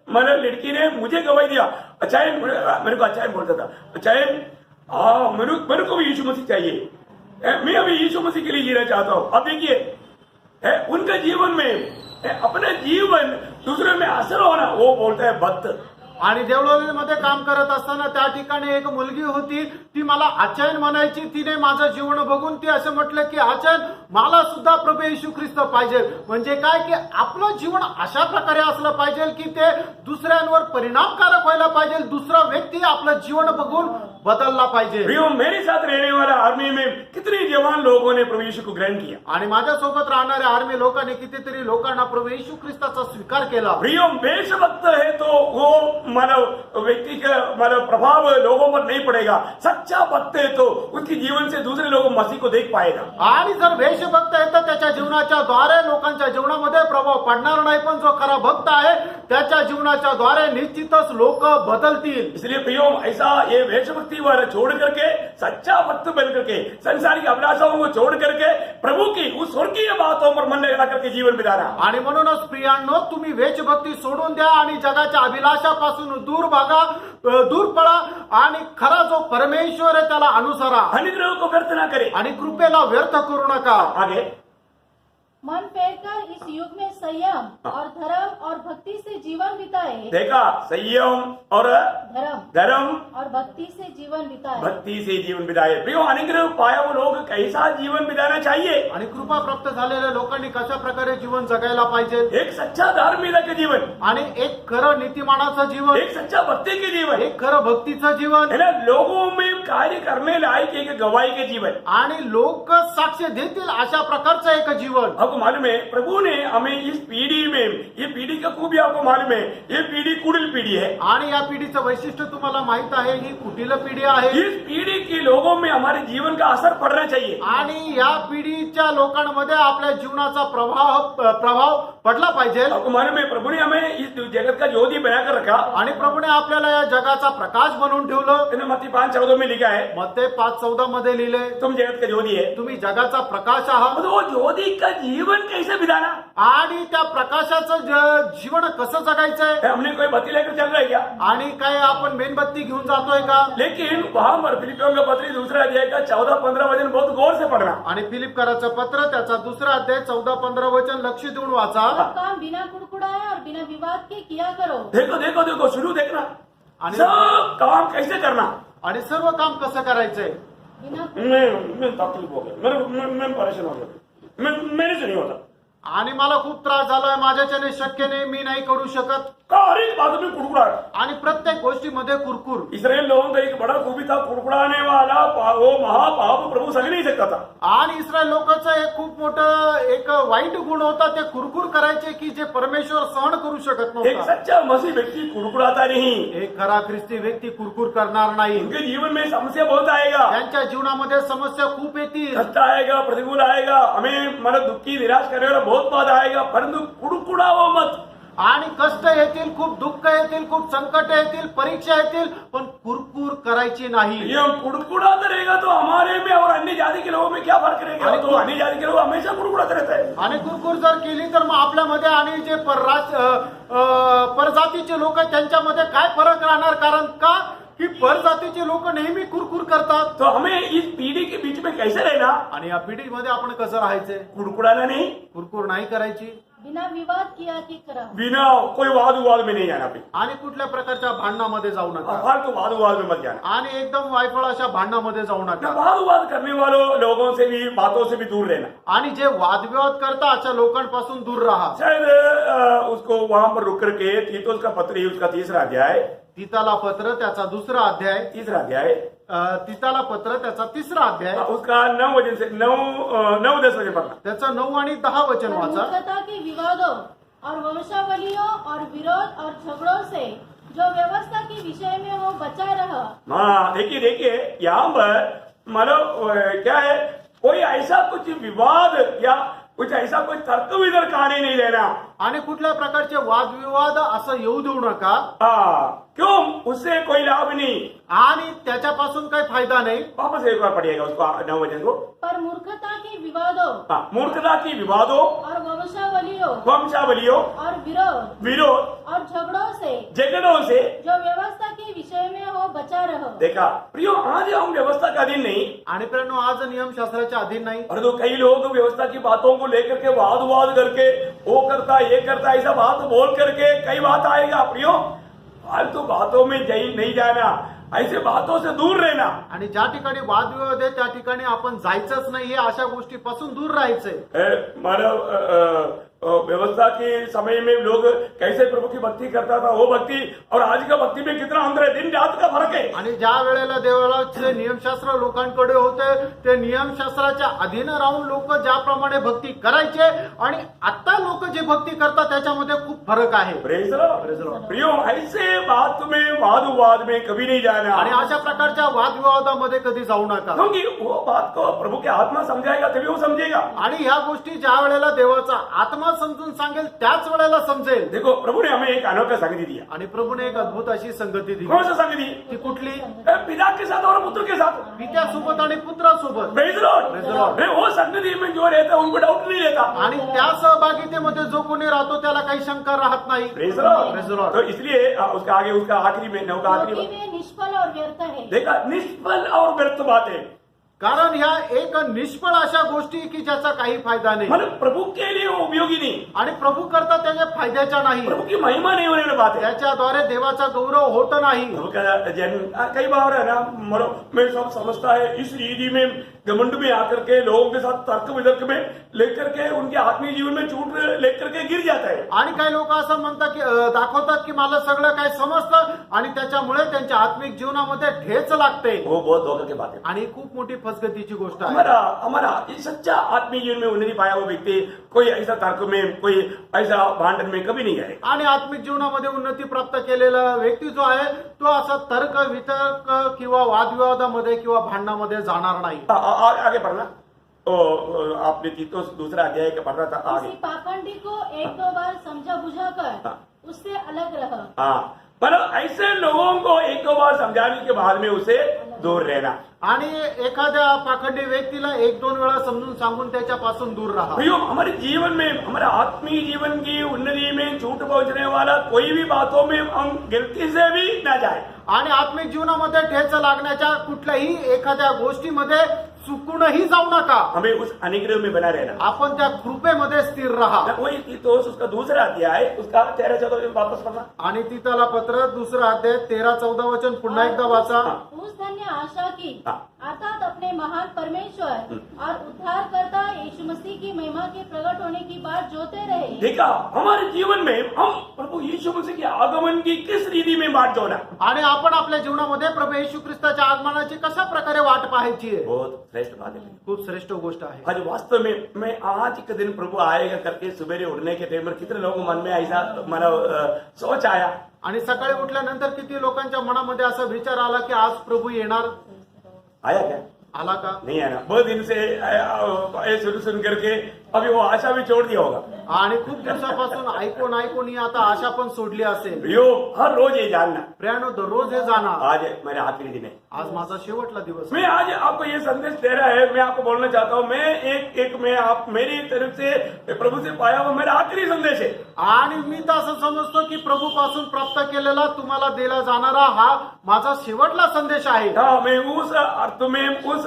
मतलब लड़की ने मुझे गवाही दिया। अच्छा है, मेरे को अच्छा है बोलता था, अच्छा है मेरे को भी यीशु मसीह चाहिए, मैं अभी यीशु मसीह के लिए जीना चाहता हूँ। अब देखिए उनका जीवन में अपना जीवन दूसरे में असर होना, वो बोलता है भक्त। आणि देवळालीमध्ये काम करत असताना त्या ठिकाणी एक मुलगी होती, ती मला आचार्य म्हणायची. तिने माझं जीवन बघून ती असं म्हटलं की आचार्य मला सुद्धा प्रभू येशू ख्रिस्त पाहिजे. म्हणजे काय की आपलं जीवन अशा प्रकारे असलं पाहिजे की ते दुसऱ्यांवर परिणामकारक व्हायला पाहिजे. दुसरा व्यक्ती आपलं जीवन बघून बदलला पाहिजे. प्रियो, मेरे साथ रहने वाला आर्मी में कितने जवान लोगों ने प्रभु यीशु को ग्रहण किया। आणि माझ्यासोबत राहणाऱ्या आर्मी लोकांनी कितीतरी लोकांना प्रभू येशू ख्रिस्ताचा स्वीकार केला. प्रियो, देशभक्त है तो वो मानव व्यक्ति का मानव प्रभाव लोगों पर नहीं पड़ेगा। सच्चा भक्त है तो उसके जीवन से दूसरे लोग मसीह को देख पाएगा। आणि जर देशभक्त आहे तर त्याच्या जीवनाच्या द्वारे लोकांच्या जीवनामध्ये प्रभाव पडणार नाही, पण जो खरा भक्त आहे त्याच्या जीवनाच्या द्वारे निश्चितच लोक बदलतील. इसलिए प्रियो, ऐसा ये वेशभक्ति वाला छोड़ करके सच्चा भक्त बन करके संसारिक अभिलाषाओं को छोड़ करके प्रभु की उस स्वर्गीय बातों पर मन लगा करके जीवन बिताना। आणि म्हणूनच प्रियांनो, तुम्ही वेशभक्ती सोडून द्या आणि जगाच्या अभिलाषापासून दूर भागा, दूर पळा आणि खरा जो परमेश्वर आहे त्याला अनुसरा. अनुग्रह को व्यर्थ ना करे आणि कृपेला व्यर्थ करू नका. आगे मन फेरकर इस युग में संयम और धर्म और भक्ति से जीवन बिताए। देखा, संयम और धर्म और भक्ति से जीवन बिताए। भक्ति से जीवन बिताए। प्रियो, अनुग्रह पाया वो लोग कैसा जीवन बिताना चाहिए? आणि कृपा प्राप्त झालेल्या लोकांनी कशा प्रकारे जीवन जगायला पाहिजे? एक सच्चा धार्मिकता के जीवन, आणि एक खरं नीतिमानाचं जीवन, एक सच्चा भक्ति के जीवन, एक खरं भक्तीचं जीवन, है ना, लोगों में कार्य करने लायक एक गवाही के जीवन। आणि लोक साक्ष देतील अशा प्रकारचं एक जीवन. आपको मालूम है, प्रभु ने हमें इस पीढ़ी में, ये पीढ़ी का खूबी आपको मालूम है, ये पीढ़ी कुटिल पीढ़ी है। आणि या पिढीचं वैशिष्ट्य तुम्हाला माहित आहे, ही कुटील पिढी आहे. इस पीढ़ी के लोगों में हमारे जीवन का असर पड़ना चाहिए। आणि या पिढीच्या लोकांमध्ये आपल्या जीवनाचा प्रभाव पडला पाहिजे. आपको मालूम है, प्रभु ने हमें इस जगत का ज्योति बनाकर रखा। आणि प्रभूने आपल्याला या जगाचा प्रकाश बनवून ठेवलं. मत्ती 5:14 में लिखा है, मत्ते 5:14 मध्ये लिहिले, तुम जगत का ज्योति है। तुम्ही जगाचा प्रकाश आहात. तो वो ज्योति का जीवन जीवन कैसे बिताना आणि त्या प्रकाशाचं जीवन कसं जगायचंय है, हमने कोई बत्ती लेकर चल रहा है क्या? आणि काय आपण मेणबत्ती घेऊन जातोय का? लेकिन वहां पर फिलिपियों का पत्री दूसरा अध्याय का 14-15 वचन बहुत गौर से पढ़ना। आणि फिलिपकराचं पत्र त्याचा दुसरा अध्याय 14-15 वचन लक्ष देऊन वाचा. सब काम बिना कुड़कुड़ाए और बिना विवाद के किया करो। देखो देखो देखो शुरू देखना आणि सब काम कैसे करना। आणि सर्व काम कसं करायचंय. बिना मैं तकलीफ हो गया, मैं परेशान हो गया, मेरे से नहीं होता। आणि मला खूप त्रास झालाय, माझ्याच्याने शक्य नाही, मी नाही करू शकत. हर एक बात में कुड़कुड़ा। आणि प्रत्येक गोष्टीमध्ये कुरकुर. इसराइल लोगों का एक बड़ा खूबी था, कुड़कुड़ाने वाला वो महापाप प्रभू सह नहीं सकता था। आणि इस्रायल लोकांचं एक खूप मोठं एक वाईट गुण होता, ते कुरकुर करायचे की जे परमेश्वर सहन करू शकत एक नव्हता. सच्चा मसीह व्यक्ति कुड़कुड़ाता नहीं। एक खरा ख्रिस्ती व्यक्ती कुरकुर करणार नाही. उनके जीवन में समस्या बहुत आएगा, त्यांच्या जीवनामध्ये समस्या खूप येतील, कष्ट आएगा, प्रतिकूल आएगा, हमें मतलब दुखी निराश करने वाला बहुत बात आएगा, परंतु कुड़कुड़ाओ मत। आणि कष्ट येतील, खूप दुःख येतील, खूप संकट येतील, परीक्षा येतील, पण कुरकुर करायची नाही. ये हम कुड़कुड़ाते रहेगा तो हमारे में और अन्य जाति के लोगों में क्या फर्क रहेगा? तो अन्य जाति के लोग हमेशा कुड़कुड़ाते रहते हैं। आणि कुरकुर जर केली तर मग आपल्यामध्ये आणि जे परजातीचे लोक आहेत त्यांच्यामध्ये काय फरक राहणार? कारण का की परजातीचे लोक नेहमी कुरकुर करतात. तो हमें इस पीढ़ी के बीच में कैसे रहना? आणि या पिढीमध्ये आपण कसं राहायचंय? कुड़कुड़ाना नहीं, कुरकुर नाही करायची बिना विवाद किया कि करा। बिना कोई वाद विवाद में नहीं जाना। आणि कुठल्या प्रकारच्या भांडणामध्ये जाऊ नका. फालतू वाद विवाद में मत जाना। आणि एकदम वायफळ अशा भांडणामध्ये जाऊ नका. वाद विवाद करने वालों लोगों से भी, बातों से भी दूर रहना। आणि जे वादविवाद करता अशा लोकांपासून दूर राहा. शायद उसको वहां पर रुक करके तीतुस का पत्र ही उसका तीसरा अध्याय, तीताला पत्र त्याचा दुसरा अध्याय, तीसरा अध्याय, तीताला पत्र त्याचा तिसरा अध्याय, उसका 9 वचन से 9-10 वचन पढ़ना। त्याचा 9 आणि 10 वचन और वाचा. मूर्खता के विवादों और वंशावलियों और विरोध और झगड़ों से जो व्यवस्था के विषय में हो बचा रहा। हाँ देखिए देखिए, यहाँ पर मतलब क्या है, कोई ऐसा कुछ विवाद या कुछ ऐसा कोई तर्क वितर्क कहानी नहीं देना। आणि कुठल्या प्रकारचे वादविवाद असं येऊ देऊ नका. हाँ, क्यों? उससे कोई लाभ नहीं। आणि त्याच्यापासून काही फायदा नाही. वापस एक बार पढ़िएगा उसको 9 वचन को। पर मूर्खता के विवादों हाँ, मूर्खता की विवादों, और वंशावलियों वंशावलियों, और विरोध और झगड़ों से झगड़ों से जो व्यवस्था के विषय में हो बचा रहो। देखा प्रियो, आज हम व्यवस्था का अधीन नहीं, आणि प्रियांनो आज नियमशास्त्राच्या अधीन नाही. और तो कई लोग व्यवस्था की बातों को लेकर के वाद विवाद करके वो करता ये करता ऐसा बात बोल करके कई बात आएगा। प्रियो, फालतू बातों में नहीं जाना, ऐसे बातों से दूर रहना। आणि ज्या ठिकाणी वादविवाद आहे त्या ठिकाणी आपण जायचंच नाही. हे अशा गोष्टीपासून दूर राहायचंय. मानव व्यवस्था के समय में लोग कैसे प्रभु की भक्ति करता था, वो भक्ति और आज का भक्ति में कितना अंतर है, दिन रात का फर्क है। आणि ज्या वेळेला देवाचे नियमशास्त्र लोकांकडे होते ते नियमशास्त्राच्या अधीन राहून लोक ज्याप्रमाणे भक्ती करायचे आणि आता लोक जे भक्ती करतात त्याच्यामध्ये खूप फरक आहे. Praise the Lord. प्रियो, ऐसे बात में वाद विवाद में कभी नहीं जाना। आणि अशा प्रकारच्या वादविवादामध्ये कधी जाऊ नका. क्योंकि वो बात को प्रभु के आत्मा समझाएगा तभी वो समझेगा। आणि ह्या गोष्टी ज्या वेळेला देवाचा आत्मा समजून सांगेल त्याच वेळेला समजेल. देखो, प्रभु ने हमें एक अनोखा संगति दिया। आणि प्रभूने एक अद्भुत अशी संगती दिली. कौन सा संगति? ती कुठली? पिता के साथ और पुत्र के साथ। पित्यासोबत आणि पुत्रासोबत. Praise the Lord. Praise the Lord. वो संगति में जो रहता है उनको डाउट नहीं रहता। आणि त्या सहभागितेमध्ये जो कोणी राहतो त्याला काही शंका राहत नाही. Praise the Lord. Praise the Lord. तो इसलिए उसका आगे उसका आखिरी में 9 का आखिरी क्योंकि वे निष्फल और व्यर्थ है। देखा, निष्फल और व्यर्थ बातें, कारण ह्या एक निष्फळ अशा गोष्टी की ज्याचा काही फायदा नाही. मतलब प्रभु के लिए वो उपयोगी नहीं, आणि प्रभु करता त्याच्या फायद्याच्या नाही. प्रभु की महिमा नहीं होने वाली बात है। त्याच्याद्वारे देवाचा गौरव होत नाही. प्रभु का जन्म कई बार है ना, मैं सब समझता है इस रीति में घमंड में आकर के लोगों के साथ तर्क वितर्क में लेकर के उनके आत्मीय जीवन में चूट लेकर के गिर जाता है। आणि काही लोक असं म्हणतात की दाखवतात की मला सगळं काय समजतं आणि त्याच्यामुळे त्यांच्या आत्मिक जीवनामध्ये ठेच लागते. वो बहुत धोखा की बात है। आणि खूप मोठी फसगतीची गोष्ट आहे. हमारा ये सच्चा आत्मीय जीवन में उन्नति पाया हुआ व्यक्ति कोई ऐसा तर्क में, कोई ऐसा भांडन में कभी नहीं आए। आणि आत्मिक जीवनामध्ये उन्नती प्राप्त केलेला व्यक्ती जो आहे तो असा तर्क वितर्क किंवा वादविवादामध्ये किंवा भांडणामध्ये जाणार नाही. आगे पढ़ना। आपने तीतुस दूसरा अध्याय का पढ़ना था। आगे किसी पाखंडी को 1-2 बार समझा बुझा कर हाँ। उससे अलग रह। हाँ, पर ऐसे लोगों को एक दो बार समझाने के बाद में उसे दूर रहना। आणि एखाद्या पाखंडी व्यक्तीला एक दोन वेळा समजून सांगून त्याच्यापासून दूर राहा. प्रियो, हमारे जीवन में, हमारे आत्मीय जीवन की उन्नति में झूठ पहुंचने वाला कोई भी बातों में हम गलती से भी न जाए. आणि आत्मिक जीवनामध्ये ठेच लागण्याच्या कुठल्याही एखाद्या गोष्टीमध्ये चुकूनही जाऊ नका. हमें उस अनुग्रह में बना रहना. आपण त्या कृपेमध्ये स्थिर राहा. वही तीतुस उसका दूसरा अध्याय उसका 13-14 वापस पढ़ना. आणि तीतला पत्र 2 अध्याय 13-14 वचन पुन्हा एकदा वाचा. उस धन्य आशा की हाँ. अर्थात अपने महान परमेश्वर और उद्धारकर्ता यीशु मसीह की महिमा के प्रकट होने की बात जोते रहे. देखा, हमारे जीवन में हम प्रभु यीशु मसीह के आगमन की किस रीति में बात जोना. आणि आपण आपल्या जीवनामध्ये प्रभू येशू ख्रिस्ताच्या आगमनाची कशा प्रकारे वाट पाहायची आहे. बहुत श्रेष्ठ बात है. खूप श्रेष्ठ गोष्ट आहे. आज वास्तव में मैं आज के दिन प्रभु आएगा करके सवेरे उठने के टाइम पर कितने लोगों के मन में ऐसा सोच आया. आणि सकाळी उठल्यानंतर किती लोकांच्या मनामध्ये असा विचार आला की आज प्रभू येणार. आया क्या? आला का? नहीं आना. बहुत दिन से सुन करके अभी वो आशा भी छोड़ दिया होगा. आणि खूप दिवसापासून ऐकून ही आता आशा पण सोडली असेल. यो, हर रोज ये जानना, प्रियानो, दररोज हे जाणार आज मेरा आखिरी दिन है. आज माझा शेवटला दिवस आहे. मैं आज आपको ये संदेश दे रहा है. मैं आपको बोलना चाहता हूँ, मैं एक मैं आप मेरी तरफ से प्रभु से पाया हुआ मेरा आखिरी संदेश है. आणि मी तर असं समजतो की प्रभू पासून प्राप्त केलेला तुम्हाला दिला जाणारा हा माझा शेवटला संदेश आहे. हाँ, मैं उस अर्थ में, उस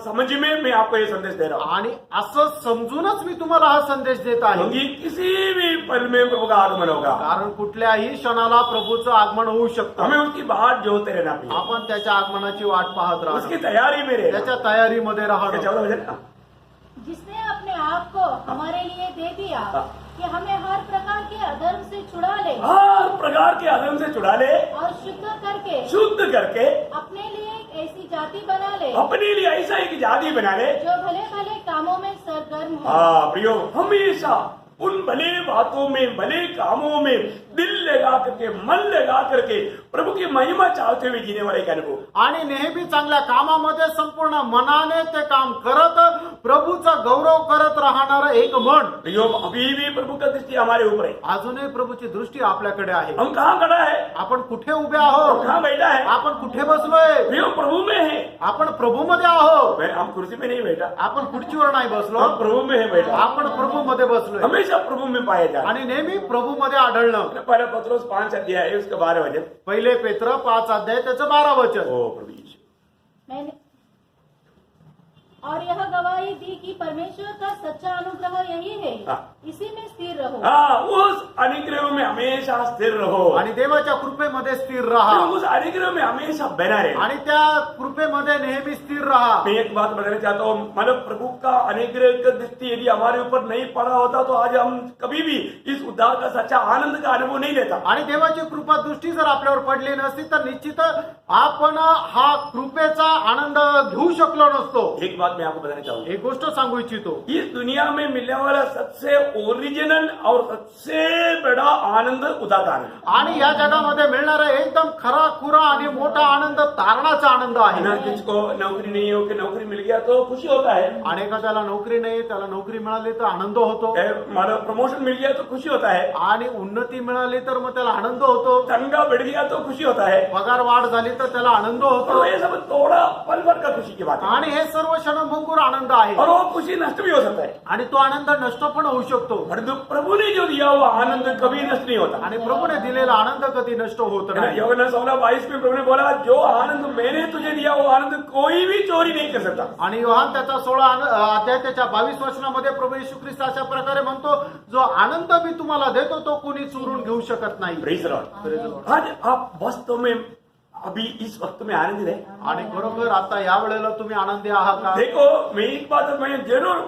समझ में मैं आपको ये संदेश दे रहा हूँ. आणि असं समजूनच मी तुम्हाला हा संदेश देत आहे. क्योंकि किसी भी पल में प्रभु का आगमन होगा. कारण कुठल्याही क्षणाला प्रभूचं आगमन होऊ शकतं. हमें उसकी बात जोते रहना चाहिए. आपण त्याच्या आगमनाची वाट पाहत उसकी राहतो. तैयारी में रहना. त्याच्या तयारीमध्ये राहणं. 14 वचन. जिसने अपने आप को हमारे लिए दे दिया हाँ. कि हमें हर प्रकार के अधर्म से छुड़ा ले हर प्रकार के अधर्म से छुड़ा ले, और शुद्ध करके अपने लिए एक ऐसी जाति बना ले अपने लिए ऐसा एक जाति बना ले. जो भले भले कामों में सरगर्म हो. हाँ प्रियो, हमेशा उन भले बातों में, भले कामों में दिल लगा करके, मन लगा करके प्रभु की महिमा चाहते हुए जीने वाले एक अनुभव. आणि नेहमी चांगल्या कामामध्ये संपूर्ण मनाने ते काम करत प्रभूचा गौरव करत राहणारं एक मन. प्रियो, अभी भी प्रभु का दृष्टि हमारे ऊपर है. अजूनही प्रभूची दृष्टी आपल्याकडे आहे. हम कहाँ खड़ा है? आपण कुठे उभे आहोत? कहाँ बैठा है? आपण कुठे बसलोय? प्रियो, प्रभु में है. आपण प्रभूमध्ये आहोत. हम कुर्सी में नहीं बैठा, आपण खुर्चीवर नाही बसलो, हम प्रभु में है बैठा. आपण प्रभूमध्ये बसलोय. हमेशा प्रभु में पाया जाता. आणि नेहमी प्रभूमध्ये आढळणं. पहला पत्रोस 5 अध्याय है, उसका 12 वचन. पहिले पेत्र 5 अध्याय त्याचं 12 वचन. ओ प्रभु यीशु. मैंने और यह गवाही दी कि परमेश्वर का सच्चा अनुग्रह यही है. हाँ. इसी में स्थिर रहो. हाँ, उस अनुग्रह में हमेशा स्थिर रहो. आणि देवाच्या कृपेमध्ये स्थिर राहा. उस अनुग्रह में हमेशा बना रहे. आणि त्या कृपेमध्ये नेहमी स्थिर राहा. मैं एक बात बताना चाहता हूँ, मतलब प्रभु का अनुग्रह का दृष्टि यदि हमारे ऊपर नहीं पड़ा होता तो आज हम कभी भी इस उद्धार का सच्चा आनंद का अनुभव नहीं लेता. आणि देवाची कृपा दृष्टी जर आपल्यावर पडली नसती तर निश्चित आपण हा कृपेचा आनंद घेऊ शकलो नसतो. एक बात मैं आपको बताना चाहूंगा, एक गोष्ट सांगू इच्छितो. इस दुनिया में मिलने वाला सबसे ओरिजिनल और सबसे बड़ा आनंद उद्धार का आनंद. आणि या जगामध्ये मिळणारा एकदम खरा खुरा आणि मोठा आनंद तारणाचा आनंद आहे. ना किसको नौकरी नहीं हो कि नौकरी मिल गया तो खुशी होता है. आणि एखाद्याला नोकरी नाही, त्याला नोकरी मिळाली तर आनंद होतो. हमारा प्रमोशन मिल गया तो खुशी होता है. आणि उन्नती मिळाली तर मग त्याला आनंद होतो. तनखा बढ़ गया तो खुशी होता है. पगार वाढ झाली तर त्याला आनंद होतो. तो ये सब थोड़ा पल भर का खुशी की बात है. आणि हे सर्व क्षणभंगुर आनंद आहे. और वो खुशी नष्ट भी हो सकता है. आणि तो आनंद नष्ट पण होऊ शकतो. परंतु प्रभु ने जो दिया हुआ आनंद कभी नष्ट नहीं होता. आणि प्रभूने दिलेला आनंद कधी नष्ट होत नाही. यूहन्ना 16:22 में प्रभु ने बोला, जो आनंद मैंने तुझे दिया वो आनंद कोई भी चोरी नहीं कर सकता. आणि योहान त्याचा 16 अध्याय त्याच्या 22 वचनामध्ये प्रभू येशू ख्रिस्त अशा प्रकारे म्हणतो, जो आनंद मी तुम्हाला देतो तो कोणी चोरून घेऊ शकत नाही. Praise the Lord. आज आप वास्तव में अभी इस वक्त में आनंदित है. आणि खरोखर आता या वेळेला तुम्ही आनंदी आहात का? देखो, मैं एक बात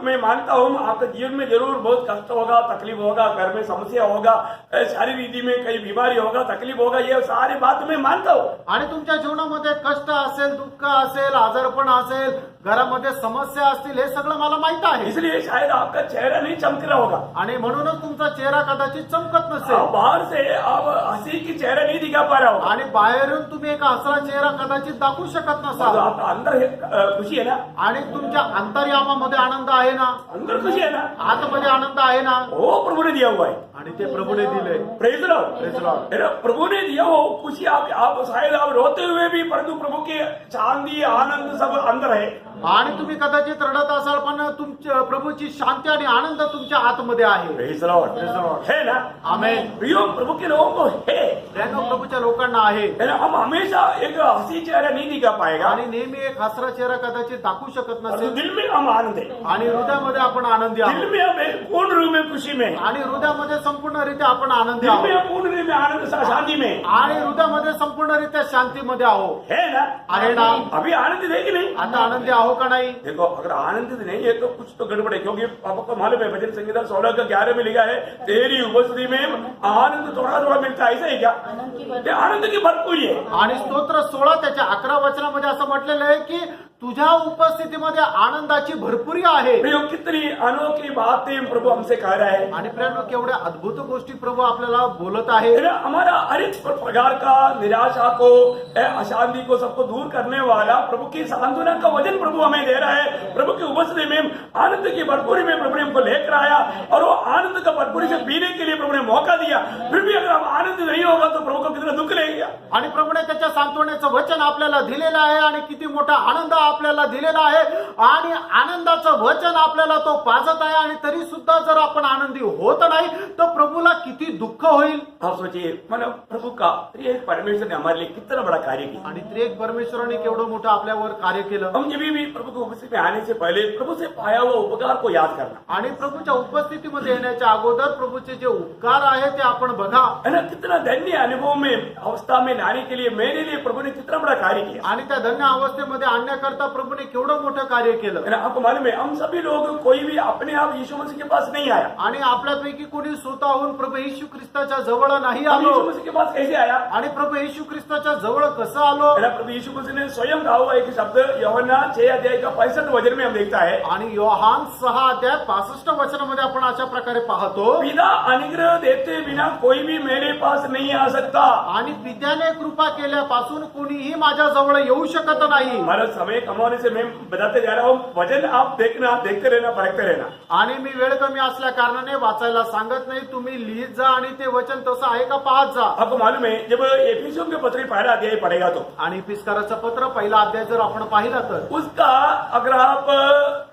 मैं मानता हूँ, आपके जीवन में जरूर बहुत कष्ट होगा, तकलीफ होगा, घर में समस्या होगा, शारीरिक रीति में कई बीमारी होगा, तकलीफ होगा, ये सारी बात मैं मानता हूँ. आणि तुमच्या जीवनामध्ये कष्ट असेल, दुःख असेल, आजारपण असेल, घरामध्ये समस्या असतील, हे सगळं मला माहित आहे. इसलिए शायद आपका चेहरा नहीं चमक रहा होगा. आणि म्हणूनच तुमचा चेहरा कदाचित चमकत आप नसेल. बाहर से आप हंसी की चेहरा नहीं दिखा पा रहा होगा. आणि बाहेरून तुम्ही का हसरा चेहरा कदाचित दाखवू शकत और नसाल आपका अंदर खुशी है ना, आणि तुमच्या अंतर्यामामध्ये आनंद आहे ना, अंदर खुशी है ना, आतमध्ये आनंद आहे ना, वो प्रभु ने दिया हुआ है। आणि ते प्रभूने दिले. Praise Lord. Praise the Lord. प्रभु ने दिया वो खुशी, आप शायद आप रोते हुए भी, परंतु प्रभु के शांति आनंद सब अंदर है। आणि तुम्ही कदाचित रडत असाल पण तुमच्या प्रभूची शांती आणि आनंद तुमच्या आतमध्ये आहे. Praise Lord. Praise the Lord. है ना, आमेन. प्रियो प्रभु के लोगों को है त्यानं प्रभूच्या लोकांना आहे. ना। हम हमेशा एक हंसी चेहरा नहीं दिखा पाएगा, आणि नेहमी एक हसरा चेहरा कदाचित दाखवू शकत परंतु नसेल, दिल में हम आनंद है, आणि हृदयामध्ये आपण आनंदी दिल आहोत, में हम एक पूर्ण रूप में खुशी में, आणि हृदयामध्ये संपूर्णरित्या आपण आनंदी दिल में आहोत, हम पूर्ण रूप में आनंद शांति में, आणि हृदयामध्ये संपूर्णरित्या शांतीमध्ये आहोत. है ना। आहे ना. अभी आनंदित है कि नहीं? आता आनंदी आहो का नाही? देखो, अगर आनंदित नहीं है तो कुछ तो गड़बड़ है, क्योंकि आपको मालूम है भजन संहिता 16:11 में लिखा है, तेरी उपस्थिति में आनंद थोड़ा थोड़ा मिलता है। ऐसा है क्या? आनंद की ते आनंद की भरपूरी है। आणि स्तोत्र 16 त्याच्या 11 वचनामध्ये असं म्हटलेलं आहे की तुझ्या उपस्थितीमध्ये आनंदाची भरपुरी आहे. प्रियो, कितनी अनोखी बातें प्रभु हमसे कह रहा है। आणि प्रियांनो, केवढ्या अद्भुत गोष्टी प्रभु आपल्याला बोलत आहे. है ना? हमारा हर एक प्रकार का निराशा को, अशांति को, सबको दूर करने वाला प्रभु की सांत्वना का वचन प्रभु हमें दे रहा है। प्रभु की उपस्थिति में आनंद की भरपूरी में प्रभु ने हमको लेकर आया, और वो आनंद का भरपूरी से पीने के लिए प्रभु ने मौका दिया। फिर भी अगर हम आनंद नहीं होगा तो प्रभु को कितना दुःख लगेगा। आणि प्रभूने त्याच्या सांत्वनाचं वचन आपल्याला दिलेलं आहे, आणि किती मोठा आनंद आपल्याला दिलेला आहे, आणि आनंदाचं वचन आपल्याला तो पाजत आहे, आणि तरी सुद्धा जर आपण आनंदी होत नाही तर प्रभूला किती दुःख होईल. आप सोचिए, मतलब प्रभु का त्रिएक परमेश्वर ने हमारे लिए कितना बड़ा कार्य किया। आणि त्रिएक परमेश्वराने केवढं मोठं आपल्यावर कार्य केलं. हम जब भी प्रभु की उपस्थिति में आने से पहले प्रभु से पाया हुआ उपकार को याद करना, आणि प्रभूच्या उपस्थितीमध्ये येण्याच्या अगोदर प्रभूचे जे उपकार आहे ते आपण बघा. है ना। कितना धन्य अनुभव में अवस्था में लाने के लिए मेरे लिए प्रभु ने कितना बड़ा कार्य किया। आणि त्या धन्य अवस्थेमध्ये आणण्याकरता प्रभूने केवढं मोठं कार्य केलं. है ना। आपको मालूम है, हम सभी लोग, कोई भी अपने आप यीशु मसीह के पास नहीं आया। आणि आपल्यापैकी कोणी स्वतःहून प्रभू येशू ख्रिस्ताच्या जवळ नाही हम यीशु आलो. मसीह के पास कैसे आया? आणि प्रभू येशू ख्रिस्ताच्या जवळ कसं आलो? है ना। प्रभु यीशु मसीह ने स्वयं कहा हुआ एक शब्द यूहन्ना 6:65 वचन में हम देखता है, आणि योहान 6:65 वचनामध्ये आपण अशा प्रकारे पाहतो, पिता अनुग्रह देते बिना कोई भी मेरे पास नहीं आ सकता। आणि पित्याने कृपा केल्यापासून कोणीही माझ्या जवळ येऊ शकत नाही. हमारा समय कमाने से मैं बताते जा रहा हूँ, वचन आप देखना, देखते रहना, पढ़ते रहना। आणि मी वेळ कमी असल्या कारणाने वाचायला सांगत नाही, तुम्ही लिहित जा आणि ते वचन तसं आहे का पाहत जा. आपको मालूम है, जब एफिसियों के पत्र पहला अध्याय पढ़ेगा तो आणि इफिसकाराचं पत्र पहिला अध्याय जर आपण पाहिला तर उसका अगर आप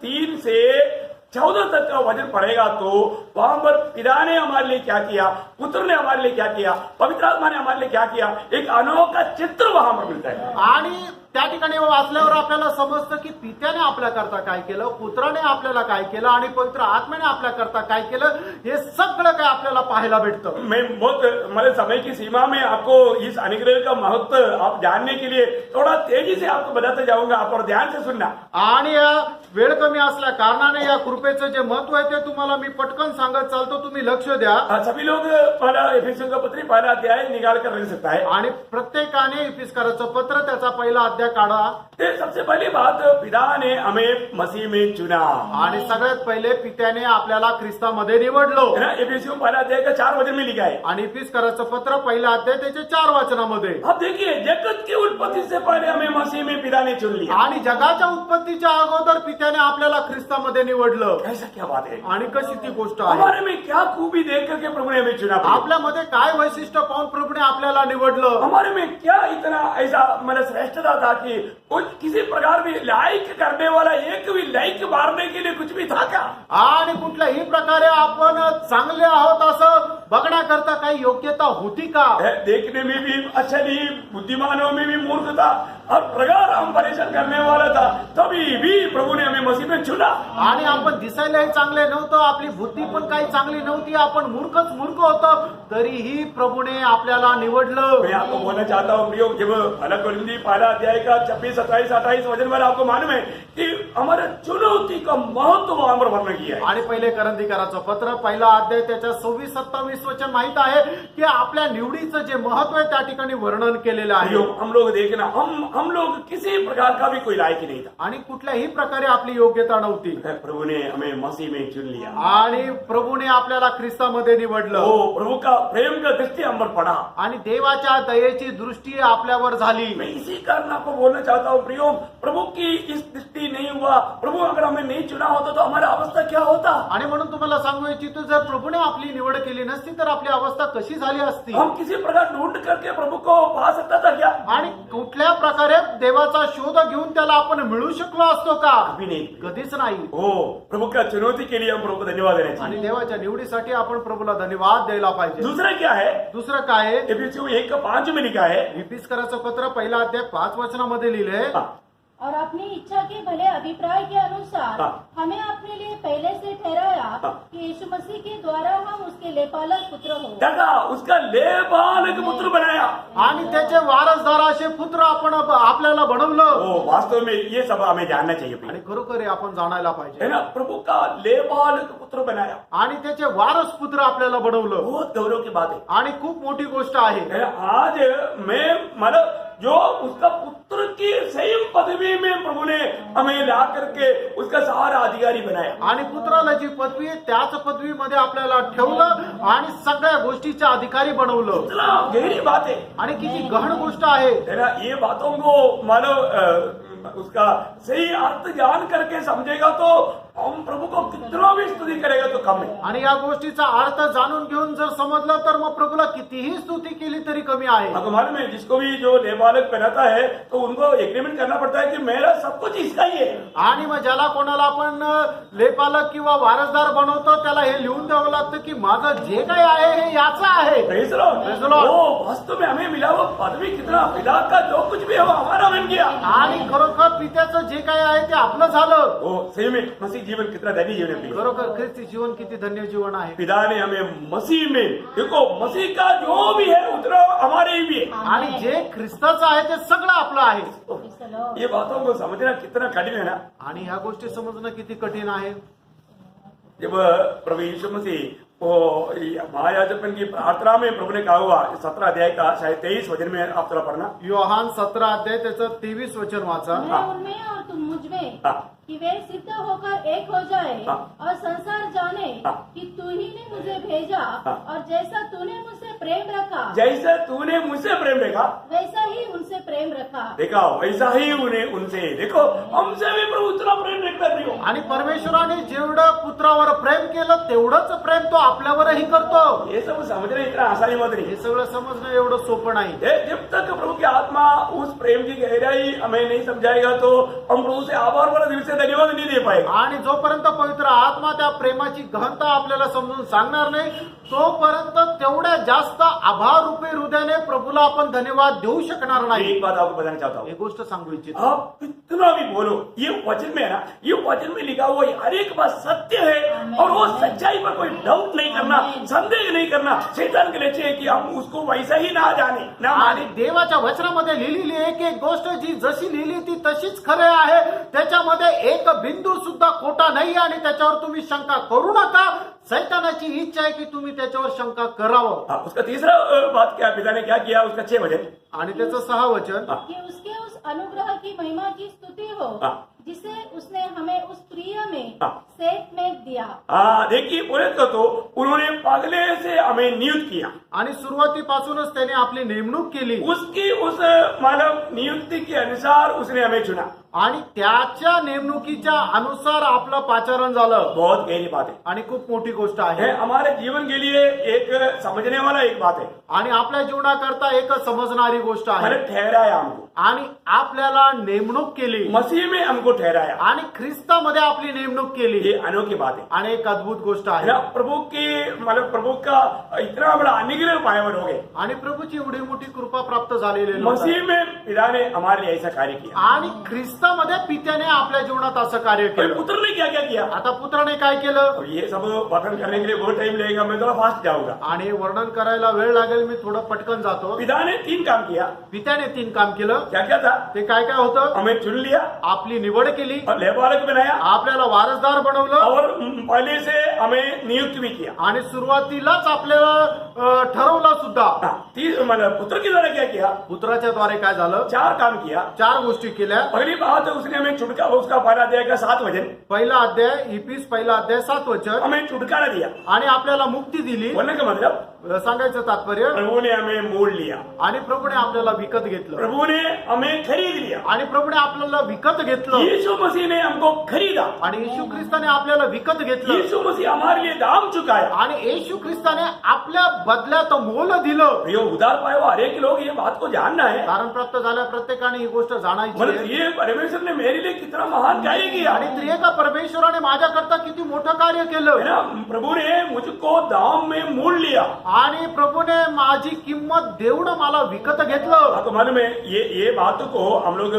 3 से 14 तक का वचन पढ़ेगा तो वहां पर पिता ने हमारे लिए क्या किया, पुत्र ने हमारे लिए क्या किया, पवित्र आत्मा ने हमारे लिए क्या किया, एक अनोखा चित्र वहां पर मिलता है। आणि त्या ठिकाणी वाचल्यावर आपल्याला समजतं की पित्याने आपल्याकरता काय केलं, पुत्राने आपल्याला काय केलं, आणि पवित्र आत्म्याने आपल्याकरता काय केलं, हे सगळं काय आपल्याला पाहायला भेटतं. मैं बहुत मतलब समय की सीमा में आपको इस अनुग्रह का महत्व आप जानने के लिए थोड़ा तेजी से आपको बताते जाऊंगा, आप और ध्यान से सुनना। आणि या वेळ कमी असल्या कारणाने या कृपेचं जे महत्व आहे ते तुम्हाला मी पटकन सांगत चालतो, तुम्ही लक्ष द्या. सभी लोग पहला एफिसियों का पत्र पहला अध्याय निकाल कर रख सकता है, आणि प्रत्येकाने इफिसकाराचं पत्र त्याचा पहिला अध्याय काढा. ते सबसे पहली बात, पिता ने हमें मसीह में चुना। आणि सगळ्यात पहिले पित्याने आपल्याला ख्रिस्तामध्ये निवडलो. है ना। एफिसियों पहला अध्याय का 4 वचन में लिखा है। आणि इफिसकाराचं पत्र पहिला अध्याय त्याच्या 4 वचनामध्ये. अब देखिए, जगत की उत्पत्ति से पहले हमें मसीह में पिता ने चुन लिया। आणि जगाच्या उत्पत्तीच्या अगोदर पित्याने आपल्याला ख्रिस्तामध्ये निवडलं. ऐसा क्या बात है? आणि कशी ती गोष्ट आहे? हमारे में क्या खूबी देख करके प्रभु ने हमें चुना? आपल्यामध्ये काय वैशिष्ट्य पाहून प्रभूने आपल्याला निवडलं? हमारे में क्या इतना ऐसा मतलब श्रेष्ठता था कि कुछ किसी प्रकार भी लाइक करने वाला, एक भी लाइक मारने के लिए कुछ भी था क्या? आणि कुठल्याही प्रकारे आपण चांगले आहोत असं बघण्याकरता काही योग्यता होती का? देखने में भी अच्छा नहीं, बुद्धिमानों में भी मूर्ख था, और प्रकार हम परेशान करने वाला था, तभी भी प्रभु ने हमें मसीह में चुना। आणि आपण दिसायलाही चांगले नव्हतो, आपली बुद्धी पण काही चांगली नव्हती, आपण मूर्खच मूर्ख होतो, तरीही प्रभूने आपल्याला निवडलं. मैं आपको बोलना चाहता हूँ प्रियो, जब पहला कोरिन्थी पहला अध्याय का 26, 27, 28 वचन वाला आपको मालूम है कि हमारे चुनौती का महत्व वहां पर वर्णन किया है। आणि पहिले करंदीकराचं पत्र पहिला अध्याय त्याच्या 26-27 वचन माहित आहे की आपल्या निवडीचं जे महत्व आहे त्या ठिकाणी वर्णन केलेलं आहे हम लोग देखना, हम लोग किसी प्रकार का भी कोई लायक नहीं था। आणि कुठल्याही प्रकारे आपली योग्यता नव्हती प्रभु ने हमें मसीह में चुन लिया। आणि प्रभूने आपल्याला ख्रिस्तामध्ये निवडलं वो प्रभु का प्रेम का दृष्टि हम पर पड़ा। आणि देवाच्या दयेची दृष्टी आपल्यावर झाली मैं इसी कारण आपको बोलना चाहता हूँ प्रियो, प्रभु की इस दृष्टि नहीं हुआ, प्रभु अगर हमें नहीं चुना होता तो हमारी अवस्था क्या होता। आणि म्हणून तुम्हाला सांगू इच्छितो जर प्रभूने आपली निवड केली नसती तर आपली अवस्था कशी झाली असती हम किसी प्रकार ढूंढ करके प्रभु को पा सकता था क्या? आणि कुठल्या प्रकारे देवाचा शोध घेऊन त्याला आपण मिळू शकलो असतो का? अभी नहीं। कधीच नाही. हो, प्रभु का चुनौती के लिए हम प्रभु को धन्यवाद देना आणि चाहिए। देवाच्या निवडीसाठी आपण प्रभूला धन्यवाद द्यायला पाहिजे. दूसरा क्या है? दुसरं काय आहे? एफिसियों 1:5 में लिखा है, इफिसकराचं पत्र पहिला अध्याय 5 वचनामध्ये लिहिलंय, और अपनी इच्छा के भले अभिप्राय के अनुसार हमें अपने लिए पहले से ठहराया कि यीशु मसीह के द्वारा हम उसके लेपालक पुत्र हो। देखा उसका लेबालक पुत्र बनाया। आणि त्याचे वारसदार असे पुत्र आपण आपल्याला बनवलं. ओ, वास्तव में ये सब हमें जानना चाहिए प्रिय। आणि खरोखर हे आपण जाणायला है पाहिजे. ना, प्रभु का लेबालक पुत्र बनाया, आणि त्याचे वारस पुत्र आपल्याला बनवलं. बहुत गौरव की बात है। आणि खूप मोठी गोष्ट आहे. है ना, आज मैं मतलब जो उसका पुत्र की सेम पदवी में प्रभु ने हमें ला करके उसका सारा अधिकारी बनाया। आणि पुत्राला जी पदवी आहे त्याच पदवीमध्ये आपल्याला ठेवलं आणि सगळ्या गोष्टीचे अधिकारी बनवलं. इतना गहरी बात है। आणि किती गहन गोष्ट आहे. है ना, ये बातों को मानो उसका सही अर्थ जान करके समझेगा तो हम प्रभु को कितना भी स्तुति करेगा तो कम है। आणि या गोष्टीचा अर्थ जाणून घेऊन जर समजलं तर मग प्रभूला कितीही स्तुती केली तरी कमी आहे. आपको मालूम है, जिसको भी जो लेबालक बनाता है तो उनको एग्रीमेंट करना पड़ता है कि मेरा सब कुछ इसका ही है। आणि मग ज्याला कोणाला आपण लेपालक किंवा वारसदार बनवतो त्याला हे लिहून द्यावं लागतं की माझं जे काही आहे हे याचं आहे. Praise the Lord. Praise the Lord. वो वास्तव में हमें मिला वो पदवी कितना, पिता का जो कुछ भी है वो हमारा बन गया। आणि खरोखर पित्याचं जे काही आहे ते आपलं झालं. वो सही में मसीह जीवन कितना धन्य जीवन है। खरोखर ख्रिस्ती जीवन किती धन्य जीवन आहे. पिता ने हमें मसीह में, देखो मसीह का जो भी है उतना हमारे ही भी है। आणि जे ख्रिस्ताचं आहे ते सगळं आपलं आहे. ये बातों को समझना कितना कठिन है ना। आणि ह्या गोष्टी समजणं किती कठीण आहे. जब प्रभु यीशु मसीह वो महायाजकन की प्रार्थना में प्रभु ने कहा हुआ, 17 अध्याय का शायद 23 वचन में आप थोड़ा पढ़ना। योहान 17 अध्याय त्याचं 23 वचन वाचा. मैं उनमें और तुम मुझ में, हाँ। कि वे सिद्ध होकर एक हो जाए हाँ। और संसार जाने हाँ। कि तू ही ने मुझे भेजा, हाँ। और जैसा तूने मुझसे प्रेम रखा जैसा तूने मुझसे प्रेम देखा, वैसा ही उनसे प्रेम रखा। देखा वैसा ही उन्हें उनसे, देखो हमसे भी प्रभु उतना प्रेम रखता है प्रियो। आणि परमेश्वराने जेवढं पुत्रावर प्रेम केलं तेवढंच प्रेम तो आपल्यावरही करतो. ये सब समझना इतना आसानी मत नहीं। हे सगळं समजणं एवढं सोपं नाही. जब तक प्रभु की आत्मा उस प्रेम की गहराई हमें नहीं समझाएगा तो हम प्रभु से आभार वाला दिल से धन्यवाद नहीं दे पाएगा। आणि जोपर्यंत पवित्र आत्मा त्या प्रेमाची गहनता आपल्याला समजून सांगणार नाही तोपर्यंत तेवढ्या जास्त आभार रूपी हृदयाने प्रभूला आपण धन्यवाद देऊ शकणार नाही. एक बात आपको बताना चाहता हूँ, एक गोष्ट सांगू इच्छितो. आप कितना भी बोलो, ये वचन में है ना, ये वचन में लिखा हुआ हर एक बात सत्य है और वो सच्चाई पर कोई डाउट नहीं करना, संदेह नहीं करना। शैतान के लक्ष्य है कि हम उसको वैसा ही ना जाने ना आणि माने। देवाच्या वचनामध्ये लिहिलेली एक एक गोष्ट जी जशी लिहिली ती तशीच खरे आहे. त्याच्यामध्ये एक बिंदू सुद्धा खोटा नाही आणि त्याच्यावर तुम्ही शंका करू नका. सैतानाची इच्छा आहे की तुम्ही त्याच्यावर शंका करावं. हाँ, उसका तीसरा बात क्या, पिता ने क्या किया, उसका 6 वचन। आणि त्याचं 6 वचन, कि उसके उस अनुग्रह की महिमा की स्तुति हो हाँ। जिसे उसने हमें उस प्रिय में हाँ। सेत में दिया। हाँ, देखिए बोले तो उन्होंने पगले से हमें नियुक्त किया। आणि सुरुवातीपासूनच त्याने आपली नेमणूक केली उसकी उस मतलब नियुक्ति के अनुसार उसने हमें चुना। आणि त्याच्या नेमणुकीच्या अनुसार आपलं पाचारण झालं. बहुत गहरी बात है। आणि खूप मोठी गोष्ट आहे. है हमारे जीवन के लिए एक समझने वाला एक बात है। आणि आपल्या जीवनाकरता एक समजणारी गोष्ट मैंने आहे. ठहराया हमको, आणि आपल्याला नेमणूक केली मसीह में हमको ठहराया। आणि ख्रिस्तामध्ये आपली नेमणूक केली. ये अनोखी बात है आणि एक अद्भुत गोष्ट है आहे ना। प्रभु की मतलब प्रभु का इतना बड़ा अनुग्रह पायावर हो गए। आणि प्रभूची एवढी मोठी कृपा प्राप्त झालेली लोक आहेत. मसीह में पिता ने हमारे लिए ऐसा कार्य किया। आणि ख्रिस्तामध्ये पित्याने आपल्या जीवनात असं कार्य और केलं. पुत्र ने क्या क्या किया, आता पुत्राने काय केलं और ये सब वर्णन करने के लिए बहुत टाइम लगेगा, मैं थोड़ा फास्ट जाऊंगा। आणि वर्णन करायला वेळ लागेल, मी थोडं पटकन जातो. पिता ने 3 काम किया। पित्याने 3 काम केलं. क्या क्या था? ते काय काय होतं, हमें चुन लिया आपली निवड केली, और लेबालक बनाया आपल्याला वारसदार बनवलं और पहले से हमें नियुक्त भी किया। आणि सुरुवातीलाच आपल्याला ठरवलं सुद्धा. हाँ, मतलब पुत्र के द्वारा क्या किया? पुत्राच्या द्वारे काय झालं, 4 काम किया। 4 गोष्टी केल्या. पहली बात उसने हमें छुटकारा, उसका पहला अध्याय का 7 वचन, पहिला अध्याय इपिस पहिला अध्याय 7 वचन, हमें छुटकारा दिया। आणि आपल्याला मुक्ती दिली. बोलने का मतलब सांगायचं तात्पर्य, प्रभु ने हमें मोल लिया, आणि प्रभूने आपल्याला विकत घेतलं, प्रभु ने हमें खरीद लिया। आणि प्रभूने आपल्याला विकत घेतलं, यीशु मसीह ने हमको खरीदा। आणि येशू ख्रिस्ताने आपल्याला विकत घेतलं, यीशु मसीह हमारे लिए दाम चुकाया। आणि येशू ख्रिस्ताने आपल्या बदल्यात मोल दिलं. ये उधार पाए हुए हर एक लोग ये बात को जानना है। कारण प्राप्त झाल्या प्रत्येकाने ही गोष्ट जाणायची मतलब आहे. ये परमेश्वर ने मेरे लिए कितना महान कार्य किया आणि त्रिएका परमेश्वराने माझ्याकरता किती मोठं कार्य है केलं. ना। प्रभु ने मुझको दाम में मोल लिया। आणि प्रभूने माझी किंमत देऊन मला विकत घेतलं. आपको मालूम है ये बात को हम लोग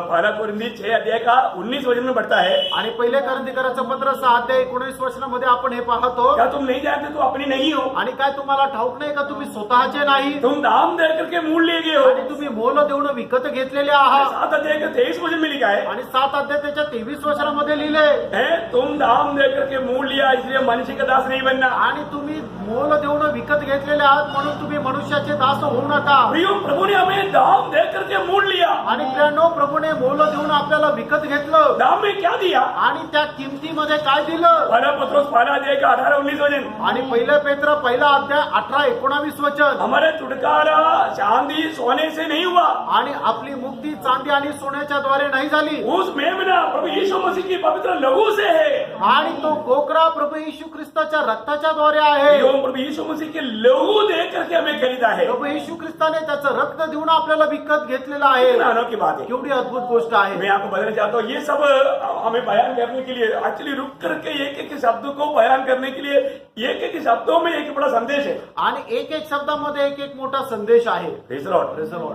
पहला कोरिन्थी 6 अध्याय का 19 वचन में बढ़ता है। आणि पहिले करंथीकरांचं पत्र 6 अध्याय 19 वचनामध्ये आपण हे पाहतो. क्या तुम नहीं जानते, तो अपनी नहीं हो, आणि काय तुम्हाला ठाऊक नाही का तुम्ही स्वतःचे नाही, तुम दाम दे करके मोल ले गए हो। आणि तुम्ही मोल देऊन विकत घेतलेले आहात. 7 अध्याय का 23 वचन में लिखा है, आणि 7 अध्याय त्याच्या 23 वचनामध्ये लिहिले, है तुम दाम दे करके मोल लिया, इसलिए मनुष्य का दास नहीं बनना। आणि तुम्ही मोल देऊन विकत घेतलेले आहात म्हणून तुम्ही मनुष्याचे दास होऊ नका. प्रियो, प्रभु ने हमें दाम दे करके मोल लिया। आणि प्रियानो, प्रभूने मोल देऊन आपल्याला विकत घेतलं. दाम में क्या दिया? आणि त्या किमतीमध्ये काय दिलं. पहला पत्रोस पहला अध्याय का 18-19 वचन, आणि पहिलं पेत्र पहिला अध्याय 18-19 वचन. हमारे छुटकारा चांदी सोने से नहीं हुआ, आणि आपली मुक्ती चांदी आणि सोन्याच्या द्वारे नाही झाली, उस मेमना प्रभु यीशु मसीह की पवित्र लहू से है। आणि तो कोकरा प्रभू येशू ख्रिस्ताच्या रक्ताच्या द्वारे आहे. प्रियो, प्रभु यीशु मसीह के लहू दे करके हमें खरीदा है। प्रभू येशू ख्रिस्ताने त्याचं रक्त देऊन आपल्याला विकत घेतलेलं आहे. कितना अनोखी बात है। केवढी अद्भुत गोष्ट आहे. मैं आपको बताना चाहता हूँ, ये सब हमें बयान करने के लिए एक्चुअली रुक करके एक एक शब्द को बयान करने के लिए एक एक शब्दों में एक बड़ा संदेश है। आणि एक एक शब्दामध्ये एक एक मोठा संदेश आहे. Praise the Lord.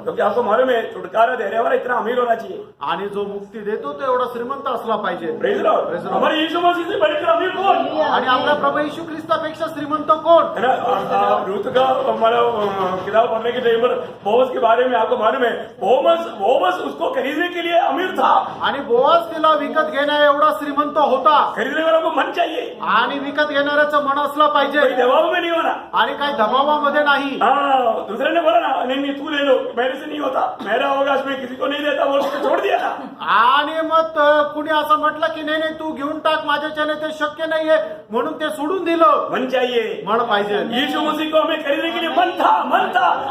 क्योंकि आपको मालूम है छुटकारा देने वाला इतना अमीर होना चाहिए। आणि जो मुक्ती देतो तो एवढा श्रीमंत असला पाहिजे. Praise the Lord. Praise the Lord. हमारे यीशु मसीह से बढ़कर अमीर कौन आणि आपला प्रभू येशू ख्रिस्तापेक्षा श्रीमंत कोण. है ना। रूत का मतलब किताब पढ़ने के टाइम पर बोवस के बारे में आपको मालूम है, बोवस उसको खरीदने के लिए अमीर था। आणि बोआज तिला विकत घेण्या एवढा श्रीमंत होता. खरीदने वालों को मन चाहिए, आणि विकत घेणाऱ्याचं मन असलं पाहिजे, कोई दबाव में नहीं होना। आणि काही दबावामध्ये नाही. हाँ, दूसरे ने बोला ना, नहीं तू ले लो, मेरे से नहीं होता, मेरा होगा, मैं किसी को नहीं देता, वो उसको छोड़ दिया ना। आणि मग कुणी असं म्हटलं की नाही नाही तू घेऊन टाक, माझ्याच्याने ते शक्य नाहीये म्हणून ते सोडून दिलं. मन चाहिए, मन पाहिजे. यीशु मसीह को हमें खरीदने के लिए मन था।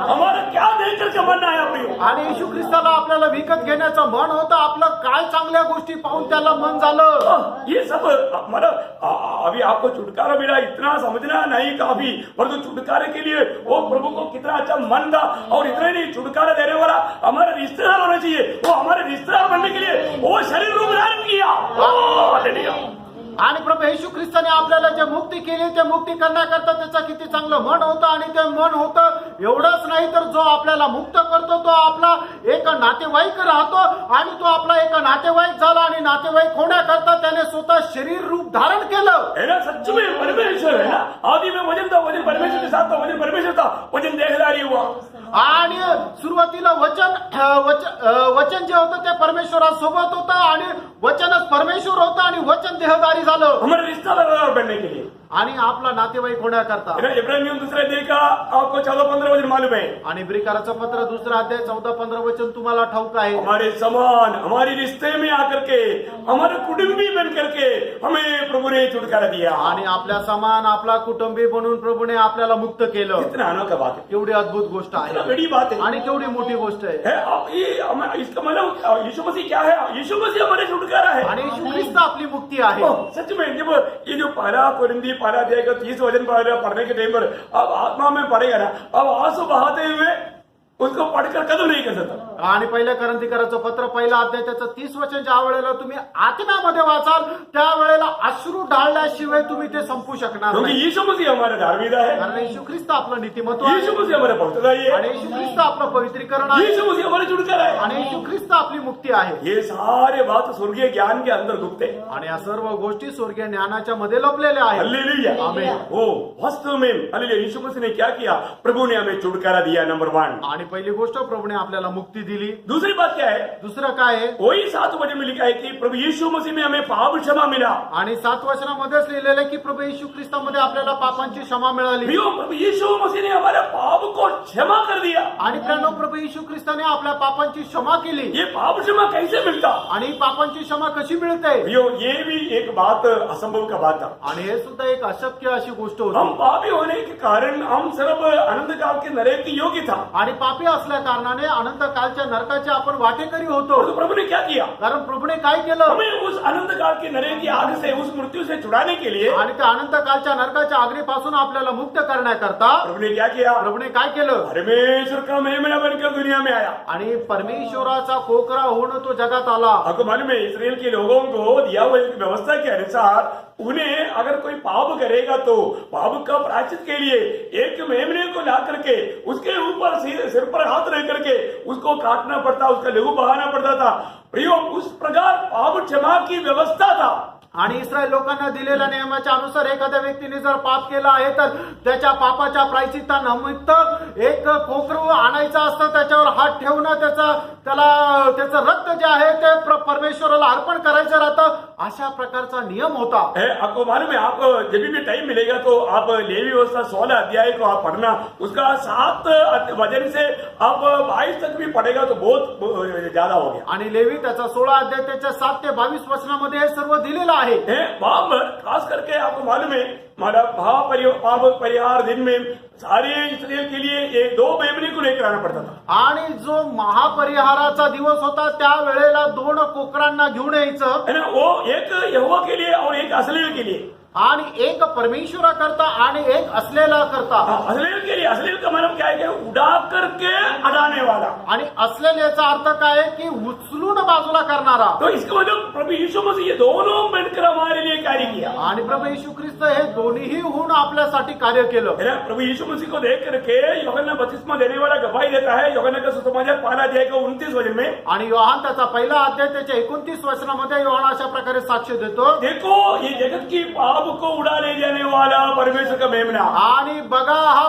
हमारा क्या देख करके मन आया प्रियो। आणि येशू ख्रिस्ताला आपल्याला विकत घेण्याचं मन होतं. आपलं काय चांगल्या गोष्टी पाहून त्याला मन झालं. ये सब मतलब अभी आपको छुटकारा मिला, इतना समझना नहीं काफी, परंतु छुटकारे के लिए वो प्रभु को कितना अच्छा मन था। और इतना नहीं, छुटकारा देने वाला हमारा रिश्तेदार होना चाहिए। वो हमारे रिश्तेदार बनने के लिए वो शरीर रूप धारण किया। हालेलुया। आणि प्रभू येशू ख्रिस्ताने आपल्याला जे मुक्ती केली ते मुक्ती करण्याकरता त्याचं किती चांगलं मन होतं. आणि ते मन होतं एवढंच नाही तर जो आपल्याला मुक्त करतो तो आपला एक नातेवाईक राहतो. आणि तो आपला एक नातेवाईक झाला. आणि नातेवाईक होण्याकरता त्याने स्वतः शरीर रूप धारण केलं. है ना, सच में परमेश्वर है ना। आदि में वचन था, वचन परमेश्वर के साथ था, वचन परमेश्वर था, वचन देहधारी हुआ। आणि सुरुवातीला वचन जे होतं ते परमेश्वरासोबत होतं. आणि वचनच परमेश्वर होतं. आणि वचन देहधारी झालं. हमारे रिश्तेदार बनने के लिए, आणि आपला नातेवाईक होण्याकरता. इब्राहिम दूसरे अध्याय का आपको 14-15 वचन मालूम है। आणि इब्रिकाराचं पत्र 2 अध्याय 14-15 वचन तुम्हाला ठाऊक आहे. हमारे समान, हमारे रिश्ते में आकर के, हमारे कुटुंबी बन करके हमें प्रभु ने छुटकारा दिया। आणि आपल्या समान आपला कुटुंबी बनून प्रभूने आपल्याला मुक्त केलं. कितना अनोखा बात है, केवढी अद्भुत गोष्ट आहे. कितना बड़ी बात है। आणि केवढी मोठी गोष्ट आहे. इसका मतलब यीशु मसीह क्या है? यीशु मसीह हमारे छुटकारा है। आणि येशू ख्रिस्त आपली मुक्ती आहे. सच में जब ये जो पहला कोरिन्थी पहला अध्याय का 30 वचन पढ़ने के टाइम पर अब आत्मा में पढ़ेगा ना, अब आंसू बहाते हुए उसको पढ़कर कदम नहीं कर सकता। आणि पहिल्या करंथीकराचं पत्र पहिला अध्याय त्याचं 30 वचन ज्या वेळेला तुम्ही आत्म्यामध्ये वाचाल त्यावेळेला अश्रू ढाळल्याशिवाय तुम्ही ते संपू शकणार क्योंकि नाही. यीशु मसीह हमारा धार्मिकता है, कारण येशू ख्रिस्त आपलं नीतिमत्व आहे यीशु मसीह हमारा भक्तदायी आणि है, येशू ख्रिस्त आपलं पवित्रीकरण आहे यीशु मसीह हमारे जुड़कर है। आणि येशू ख्रिस्त आपली मुक्ती आहे. ये सारे बात स्वर्गीय ज्ञान के अंदर गुप्त है। आणि या सर्व गोष्टी स्वर्गीय ज्ञानाच्या मध्ये लपलेल्या आहेत. हालेलुया, आमेन. वो वास्तव में हालेलुया, यीशु मसीह ने क्या किया? प्रभु ने हमें छुटकारा दिया, नंबर 1। आणि पहिली गोष्ट प्रभूने आपल्याला मुक्ती दिली. दूसरी बात क्या है? दुसरं काय आहे? वही 7 वचन में लिखा है कि प्रभु यीशु मसीह में हमें पाप क्षमा मिला। आणि 7 वचनामध्येच लिहिलेलं आहे की प्रभू येशू ख्रिस्तामध्ये आपल्याला पापांची क्षमा मिळाली. प्रियो, प्रभु यीशु मसीह ने हमारे पाप को क्षमा कर दिया। आणि प्रियांनो, प्रभू येशू ख्रिस्ताने आपल्या पापांची क्षमा केली. ये पाप क्षमा कैसे मिलता? आणि पापांची क्षमा कशी मिळते? प्रियो, ये भी एक बात असंभव का बात था। आणि हे सुद्धा एक अशक्य अशी गोष्ट हम होती. पापी होने के कारण हम सर्व अनंत काल के नरक के योग्य था। आणि पापी असल्या कारणाने अनंत कालच्या नरकाचे आपण वाटेकरी होतो. तो प्रभु ने क्या किया? कारण प्रभूने काय केलं? हमें उस अनंत काल के नरक की आग से, उस मृत्यु से छुड़ाने के लिए आणि त्या अनंत कालच्या नरकाच्या आग्नीपासून आपल्याला मुक्त करण्याकरता प्रभु ने क्या किया? प्रभूने काय केलं? परमेश्वर का मेमना बनकर दुनिया में आया। आणि परमेश्वराचा कोकरा होऊन तो जगात आला. आपको मालूम है, इसराइल के लोगों को दिया हुआ एक व्यवस्था के अनुसार उन्हें अगर कोई पाप करेगा तो पाप का प्रायश्चित के लिए एक मेमने को ला करके उसके ऊपर सिर पर हाथ रख करके उसको काटना पड़ता, उसका लहू बहाना पड़ता था। प्रियो, उस प्रकार पाप क्षमा की व्यवस्था था। आणि इस्रायल लोकांना दिलेल्या नियमाच्या अनुसार एखाद्या व्यक्तीने जर पाप केला आहे तर त्याच्या पापाच्या प्रायश्चित्तानिमित्त एक कोकरू आणायचं असतं, त्याच्यावर हात ठेवणं, त्याचं रक्त जे आहे ते परमेश्वराला अर्पण करायचं राहतं. अशा प्रकारचा नियम होता. आपको मालूम है, आप जब भी टाइम मिलेगा तो आप लेवी व्यवस्था 16 अध्याय को आप पढ़ना, उसका 7 वचन से आप 22 तक भी पढ़ेगा तो बहुत ज्यादा हो गया। आणि लेवी त्याचा 16 अध्याय त्याच्या 7 ते 22 वचनामध्ये हे सर्व दिलेलं आहे. वहां पर खास करके आपको मालूम है, हमारा पाप परिहार दिन में सारे इसराइल के लिए एक 2 मेमने को लेकर आना पड़ता था। आणि जो महापरिहाराचा दिवस होता त्यावेळेला 2 कोकरांना घेऊन यायचं. है ना, वो एक यहोवा के लिए और एक असलेल के लिए। आणि एक परमेश्वरा करता आणि एक असलेला करता. असलेल के लिए, असलेल का मतलब क्या है कि उड़ा करके अड़ाने वाला। आणि असलेल याचा अर्थ काय आहे की उचलून बाजूला करणारा. तो इसका मतलब प्रभु यीशु मसीह ये दोनों मिलकर हमारे लिए कार्य किया। आणि प्रभू येशू ख्रिस्त हे दोन्ही होऊन आपल्यासाठी कार्य केलं. है ना, प्रभु यीशु मसीह को देख करके यूहन्ना बपतिस्मा देने वाला गवाही देता है, यूहन्ना का सुसमाचार 5 अध्याय का 29 वचन में। आणि योहान त्याचा पहिला अध्याय त्याच्या 29 वचनामध्ये योहान अशा प्रकारे साक्ष देतो. देखो, ये जगत की पाप को उड़ा ले जाने वाला परमेश्वर का मेमना। आणि बघा, हा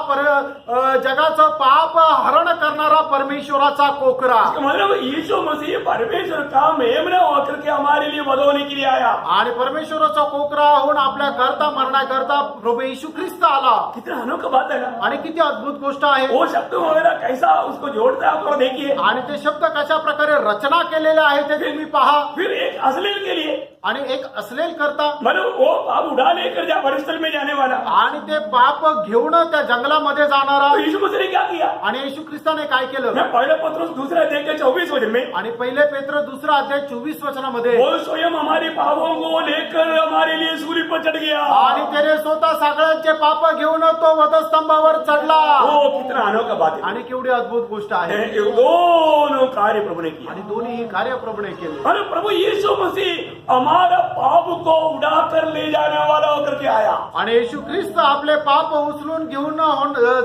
जगाचं पाप हरण करणारा परमेश्वराचा कोकरा. मतलब यीशु मसीह परमेश्वर का मेमना होकर के हमारे लिए वध होने के लिए आया। आणि परमेश्वराचा कोकरा होऊन आपल्या करता मरण्याकरता प्रभू येशू ख्रिस्त आला. कितना अनोखा बात है ना। आणि किती अद्भुत गोष्ट आहे. वो शब्द वगैरह कैसा उसको जोड़ता है, आप देखिए। आणि ते शब्द कशा प्रकारे रचना केलेले आहे ते तुम्ही पहा. फिर एक असलेल के लिए, आणि एक असलेल करता. मतलब वो पाप उड़ा लेकर जा परिस्थल में जाने वाला। आणि ते पाप घेऊन त्या जंगलामध्ये जाणारा. तो यीशु मसीह ने क्या किया? आणि येशू ख्रिस्ताने काय केलं? मैं पहले पत्रोस 2 अध्याय के 24 वचन में, आणि पहिले पेत्र 2 अध्याय 24 वचनामध्ये, वो स्वयं हमारे पापों को लेकर हमारे लिए सूली पर चढ़ गया। आणि त्याने स्वतः सगळ्यांचे पाप घेऊन तो वधस्तंभावर चढला. वो कितना अनोखा बात है। आणि केवढी अद्भुत गोष्ट आहे. ये दोनों कार्य प्रभु ने किया। आणि दोन्ही कार्य प्रभूने केले. अरे प्रभु यीशु मसीह हमारा पाप को उड़ा कर ले जाने वाला होकर के आया। आणि येशू ख्रिस्त आपले पाप उचलून घेऊन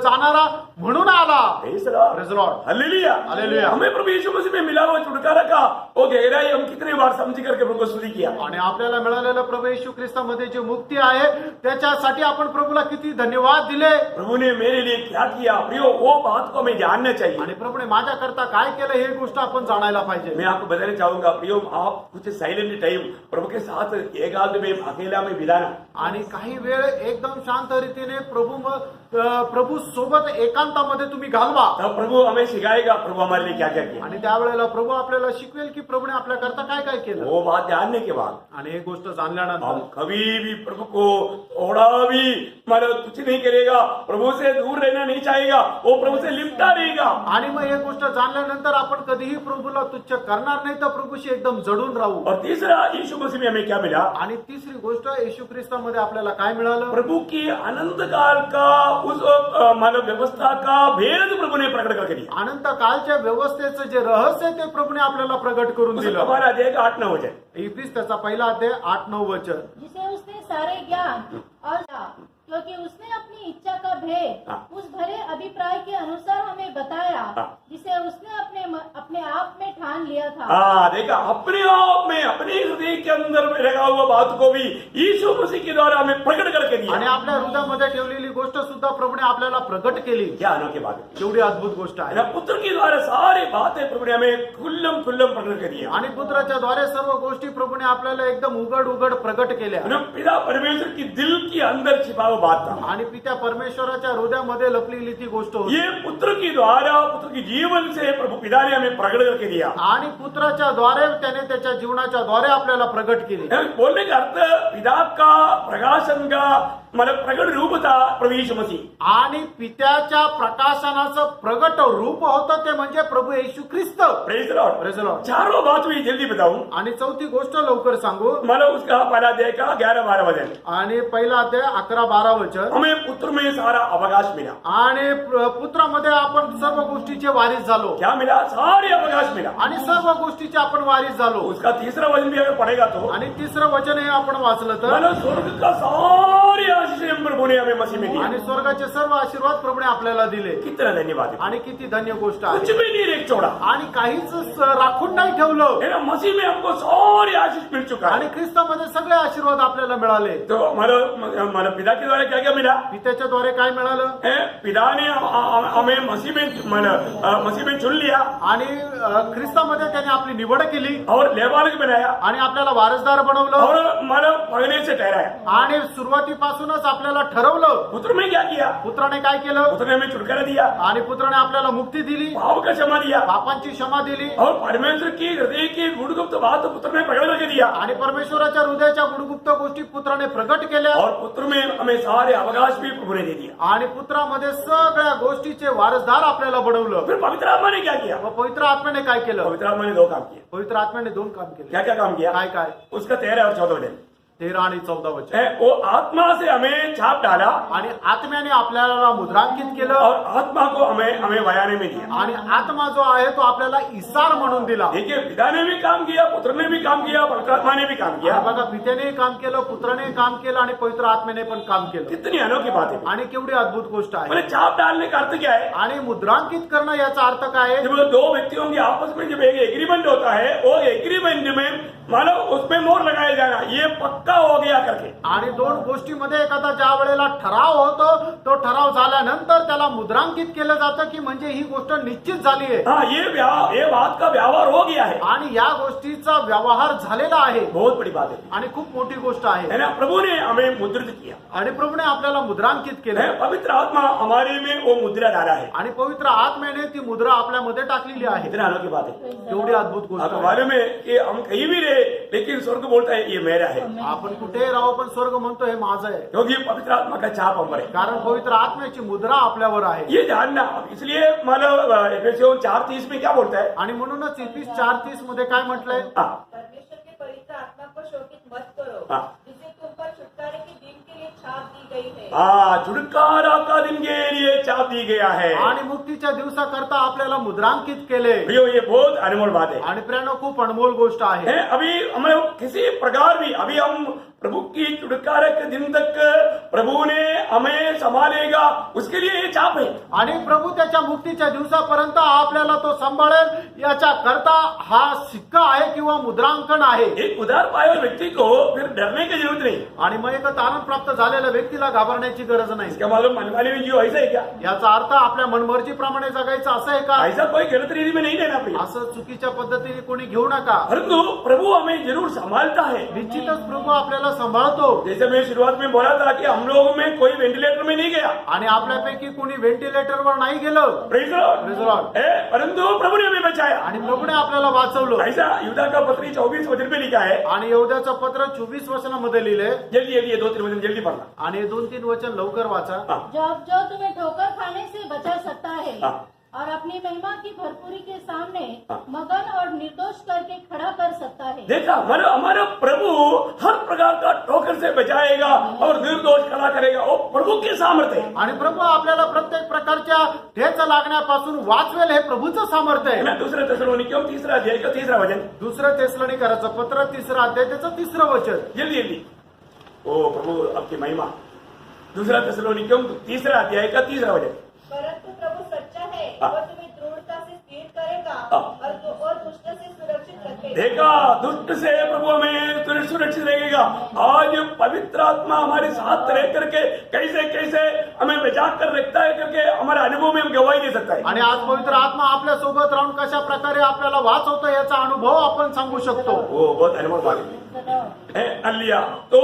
जाणारा म्हणून आला. Praise the Lord. Praise the Lord. Hallelujah. Hallelujah. हमें प्रभु यीशु मसीह में मिला हुआ छुटकारा का वो गहराई हम कितने बार समझ करके प्रभु को स्तुति किया। आणि आपल्याला मिळालेलं प्रभू येशू ख्रिस्तामध्ये जे मुक्ती आहे त्याच्यासाठी आपण प्रभूला किती धन्यवाद दिले. प्रभु ने मेरे लिए क्या किया, प्रियो, वो बात को हमें जानना चाहिए। आणि प्रभूने माझ्या करता काय केलं हे गोष्ट आपण जाणायला पाहिजे. मैं आपको बताना चाहूंगा, प्रियो, आप कुछ साइलेंट टाइम प्रभु के साथ एकांत में अकेला में बिताना। आणि काही वेळ एकदम शांत रीतीने प्रभू सोबत एकांतामध्ये तुम्ही घालवा. तब प्रभु हमें सिखाएगा प्रभु हमारे लिए क्या क्या किया। आणि त्यावेळेला प्रभू आपल्याला शिकवेल की प्रभूने आपल्या करता काय काय केलं. वो बात जानने के बाद आणि हे गोष्ट जाणल्यानंतर हम कभी भी प्रभु को थोड़ा भी मतलब कुछ नहीं करेगा, प्रभु से दूर रहना नहीं चाहेगा, वो प्रभु से लिपटा रहेगा। आणि मग हे गोष्ट जाणल्यानंतर आपण कधीही प्रभूला तुच्छ करणार नाही, तर प्रभूशी एकदम जडून राहू. और तीसरा, यीशु मसीह में हमें क्या मिला? आणि तिसरी गोष्ट, येशू ख्रिस्तामध्ये आपल्याला काय मिळालं? प्रभु की अनंत काल का उस मानव व्यवस्था का भेद प्रभु ने प्रकट करके दिया। अनंत कालच्या व्यवस्थेचं जे रहस्य आहे ते प्रभूने आपल्याला प्रगट करून उसका दिलं. हमारा अध्याय का 8-9 वचन. इफिस त्याचा पहिला अध्याय 8-9 वचन. जिसे उसने सारे ज्ञान और क्योंकि उसने अपनी इच्छा का भेद हाँ। उस भरे अभिप्राय के अनुसार हमें बताया, हाँ। जिसे उसने अपने आप में ठान लिया था. देखा, अपने आप में अपने हृदय के अंदर में लगा हुआ बात को भी यीशु मसीह के द्वारा हमें प्रकट करके आणि दिया. आपल्या हृदयामध्ये ठेवलेली गोष्ट सुद्धा प्रभूने आपल्याला प्रगट केली. क्या अनोखी बात है. केवढी अद्भुत गोष्ट आहे. ना पुत्र के द्वारा सारी बातें प्रभु ने हमें खुल्लम खुल्लम प्रकट कर दिया. आणि पुत्राच्या द्वारे सर्व गोष्टी प्रभूने आपल्याला एकदम उघड उघड प्रगट केल्या. ना पिता परमेश्वर की दिल के अंदर छिपा हुआ बात था. आणि पित्या परमेश्वराच्या हृदयामध्ये लपलेली ती गोष्ट होती. ये पुत्र के द्वारा, पुत्र के जीवन से प्रभु पिता ने हमें प्रकट करके दिया. आणि पुत्राच्या द्वारे त्याने त्याच्या जीवनाच्या द्वारे आपल्याला प्रगट केली. बोलने का अर्थ पिता का प्रकाशन का मतलब प्रकट रूप था प्रभु यीशु मसीह. आणि पित्याच्या प्रकाशनाचं प्रगट रूप होतं ते म्हणजे प्रभू Yeshu Khrist. Praise the Lord. Praise the Lord. चारों बात भी जल्दी बताऊं. आणि चौथी गोष्ट लवकर सांगू. मतलब उसका पहला अध्याय का 11-12 वचन. आणि पहिला अध्याय 11-12 वचन. हमें पुत्र में सारा अवकाश मिला. आणि पुत्रामध्ये आपण सर्व गोष्टीचे वारीस झालो. क्या मिला? सारे अवकाश मिला. आणि सर्व गोष्टीचे आपण वारीस झालो. उसका तीसरा वचन भी अगर पढ़ेगा तो आणि तिसरं वचन हे आपण वाचलं तर मतलब स्वर्ग का सारी आशीष प्रभु ने हमें मसीह में दिया. आणि स्वर्गाचे सर्व आशीर्वाद प्रभूने आपल्याला दिले. कितना धन्यवाद है. आणि किती धन्य गोष्ट कुछ आहे. भी नहीं रेख छोड़ा. आणि काहीच राखून नाही ठेवलं. है ना, मसीह में हमको सारी आशीष मिल चुका आणि है. ख्रिस्तामध्ये सगळे आशीर्वाद आपल्याला मिळाले. तो हमारे पिता के द्वारा क्या क्या मिला पित्याच्या द्वारे काय मिळालं. है? पिता ने हमें मसीह में चुन लिया आणि ख्रिस्तामध्ये त्याने आपली निवड केली. और लेबालक बनाया आणि आपल्याला वारसदार बनवलं. और मतलब पगने से ठहराया. आणि सुरुवातीपासूनच आपल्याला ठरवलं. पुत्र में क्या किया? पुत्राने काय केलं. पुत्र ने हमें छुटकारा दिया. आणि पुत्राने आपल्याला मुक्ती दिली. पाप का क्षमा दिया. पापांची क्षमा दिली. और परमेश्वर की हृदय की गुड़गुप्त बात पुत्र ने प्रकट करके दिया. आणि परमेश्वराच्या हृदयाच्या गुणगुप्त गोष्टी पुत्राने प्रगट केल्या. और पुत्र में हमें सारे अवकाश भी प्रभु ने दे दिया. आणि पुत्रामध्ये सगळ्या गोष्टीचे वारसदार आपल्याला बनवलं. फिर पवित्र आत्मा ने क्या किया? व पवित्र आत्म्याने काय केलं. पवित्र आत्मा ने 2 काम किए. पवित्र आत्म्याने 2 काम केले. क्या क्या काम किया? काय काय. उसका 13 और 14 वचन 13 आणि 14 वचन. है. वो आत्मा से हमें छाप डाला आणि आत्म्याने आपल्याला मुद्रांकित केलं. और आत्मा को हमें वयाने में दिया. आणि आत्मा जो आहे तो आपल्याला इसार म्हणून दिला. देखिए, पिता ने भी काम किया, पुत्र ने भी काम किया, पवित्र आत्मा ने भी काम किया. आणि बघा, पित्याने काम केलं, पुत्राने काम केलं आणि पवित्र आत्म्याने पण काम केलं. कितनी अनोखी बात है. आणि केवढी अद्भुत गोष्ट आहे. मैंने छाप डालने का अर्थ क्या है? आणि मुद्रांकित करणं याचा अर्थ काय आहे. जब 2 व्यक्तियों के आपस में जब एक एग्रीमेंट होता है, वो एग्रीमेंट में मानो उसमें मोहर लगाया जाना, ये पक्का हो गया करके. आणि 2 गोष्टीमध्ये एखादा ज्या वेळेला ठराव होतो तो ठराव झाल्यानंतर त्याला मुद्रांकित केलं जातं की म्हणजे ही गोष्ट निश्चित झाली आहे. हाँ, ये बात का व्यवहार हो गया है. आणि या गोष्टीचा व्यवहार झालेला आहे. बहुत बड़ी बात है. आणि खूप मोठी गोष्ट आहे. है ना, प्रभु ने हमें मुद्रित किया. आणि प्रभूने आपल्याला मुद्रांकित केलं. है, पवित्र आत्मा हमारे में वो मुद्रा डाला है. आणि पवित्र आत्म्याने ती मुद्रा आपल्यामध्ये टाकलेली आहे. कितना अनोखी बात है. केवढी अद्भुत गोष्ट आपको आहे. मालूम है कि हम कहीं भी रहे, लेकिन स्वर्ग बोलता है ये मेरा है. आपण कुठेही राहू पण स्वर्ग म्हणतो हे माझं आहे. क्योंकि पवित्र आत्मा का छाप हम पर है. कारण पवित्र आत्म्याची मुद्रा आपल्यावर आहे. ये जानना. इसलिए मतलब एफेसियों 4:30 में क्या बोलता है? आणि म्हणूनच इफिस 4:30 मध्ये काय म्हटलंय. हाँ, परमेश्वर के पवित्र आत्मा को शोकित मत करो, हाँ. जिसे तुम पर छुटकारे के दिन के लिए छाप दी गई है. छुटकारा का दिन के लिए छाप दी गया है. आणि मुक्तीच्या दिवसाकरता आपल्याला मुद्रांकित केले. प्रियो, ये बहुत अनमोल बात है. आणि प्रेरणा खूप अनमोल गोष्ट आहे. है, अभी हमें किसी प्रकार भी अभी हम प्रभु की छुटकारे के दिन तक प्रभु ने हमें संभालेगा, उसके लिए ये छाप है. आणि प्रभू त्याच्या मुक्तीच्या दिवसापर्यंत आपल्याला तो सांभाळेल याच्या करता हा सिक्का आहे किंवा मुद्रांकन आहे. एक उधार पाए हुए व्यक्ति को फिर डरने की जरूरत नहीं. आणि मग एक तारण प्राप्त झालेल्या व्यक्तीला घाबरण्याची गरज नाही. क्या मालूम मनमानी में जीव ऐसा है क्या? याचा अर्थ आपल्या मनमर्जीप्रमाणे जगायचं असं आहे का. ऐसा कोई गलत रीति में नहीं लेना प्रिय. असं चुकीच्या पद्धतीने कोणी घेऊ नका. परंतु प्रभु हमें जरूर संभालता है. निश्चितच प्रभू आपल्याला सांभाळतो. जैसे मैं शुरुआत में बोला था कि हम लोग में कोई वेंटिलेटर में नहीं गया. आणि आपल्यापैकी कोणी व्हेंटिलेटरवर नाही गेलं. Praise the Lord. Praise the Lord. परंतु प्रभु ने हमें बचाया. आणि प्रभूने आपल्याला वाचवलं. ऐसा युदा का पत्री 24 वचन पे लिखा है. आणि यहूदाचं पत्र 24 वचनामध्ये लिहिले. जल्दी जल्दी 2-3 वचन जल्दी पढ़ना. आणि 2-3 वचन लवकर वाचा. हाँ. जो तुम्हें ठोकर खाने से बचा सकता है हाँ. और अपनी महिमा की भरपूरी के सामने हाँ. मगन और निर्दोष करके खड़ा कर सकता है. देखा, हमारा प्रभु हर प्रकार का ठोकर से बचाएगा और निर्दोष खड़ा करेगा, वो प्रभु के सामर्थ्य है। आणि प्रभू आपल्याला प्रत्येक प्रकारच्या ठेच लागण्यापासून वाचवेल, हे प्रभूचं सामर्थ्य आहे. मैं दूसरे थिस्सलुनीकियों 3 अध्याय का 3 वचन, दुसरं तेसलोनिकराचं पत्र 3 अध्याय त्याचं 3 वचन. जल्दी जल्दी. ओ प्रभु आपकी महिमा. दूसरा थिस्सलुनीकियों 3 अध्याय का 3 वचन. परंतु प्रभु सच्चा है, हाँ। वह तुम्हें दृढ़ता से स्थिर करेगा हाँ। और दुष्ट से सुरक्षित रखेगा. देखा, दुष्ट से प्रभु हमें सुरक्षित रहेगा. आज पवित्र आत्मा हमारे साथ रह करके कैसे कैसे हमें बचा कर रखता है करके हमारे अनुभव में हम गवाही दे सकता है. आणि आज पवित्र आत्मा आपल्या सोबत राहून कशा प्रकारे आपल्याला वाचवतो याचा अनुभव आपण सांगू शकतो. वो बहुत अनुभव वाली है. अलिया तो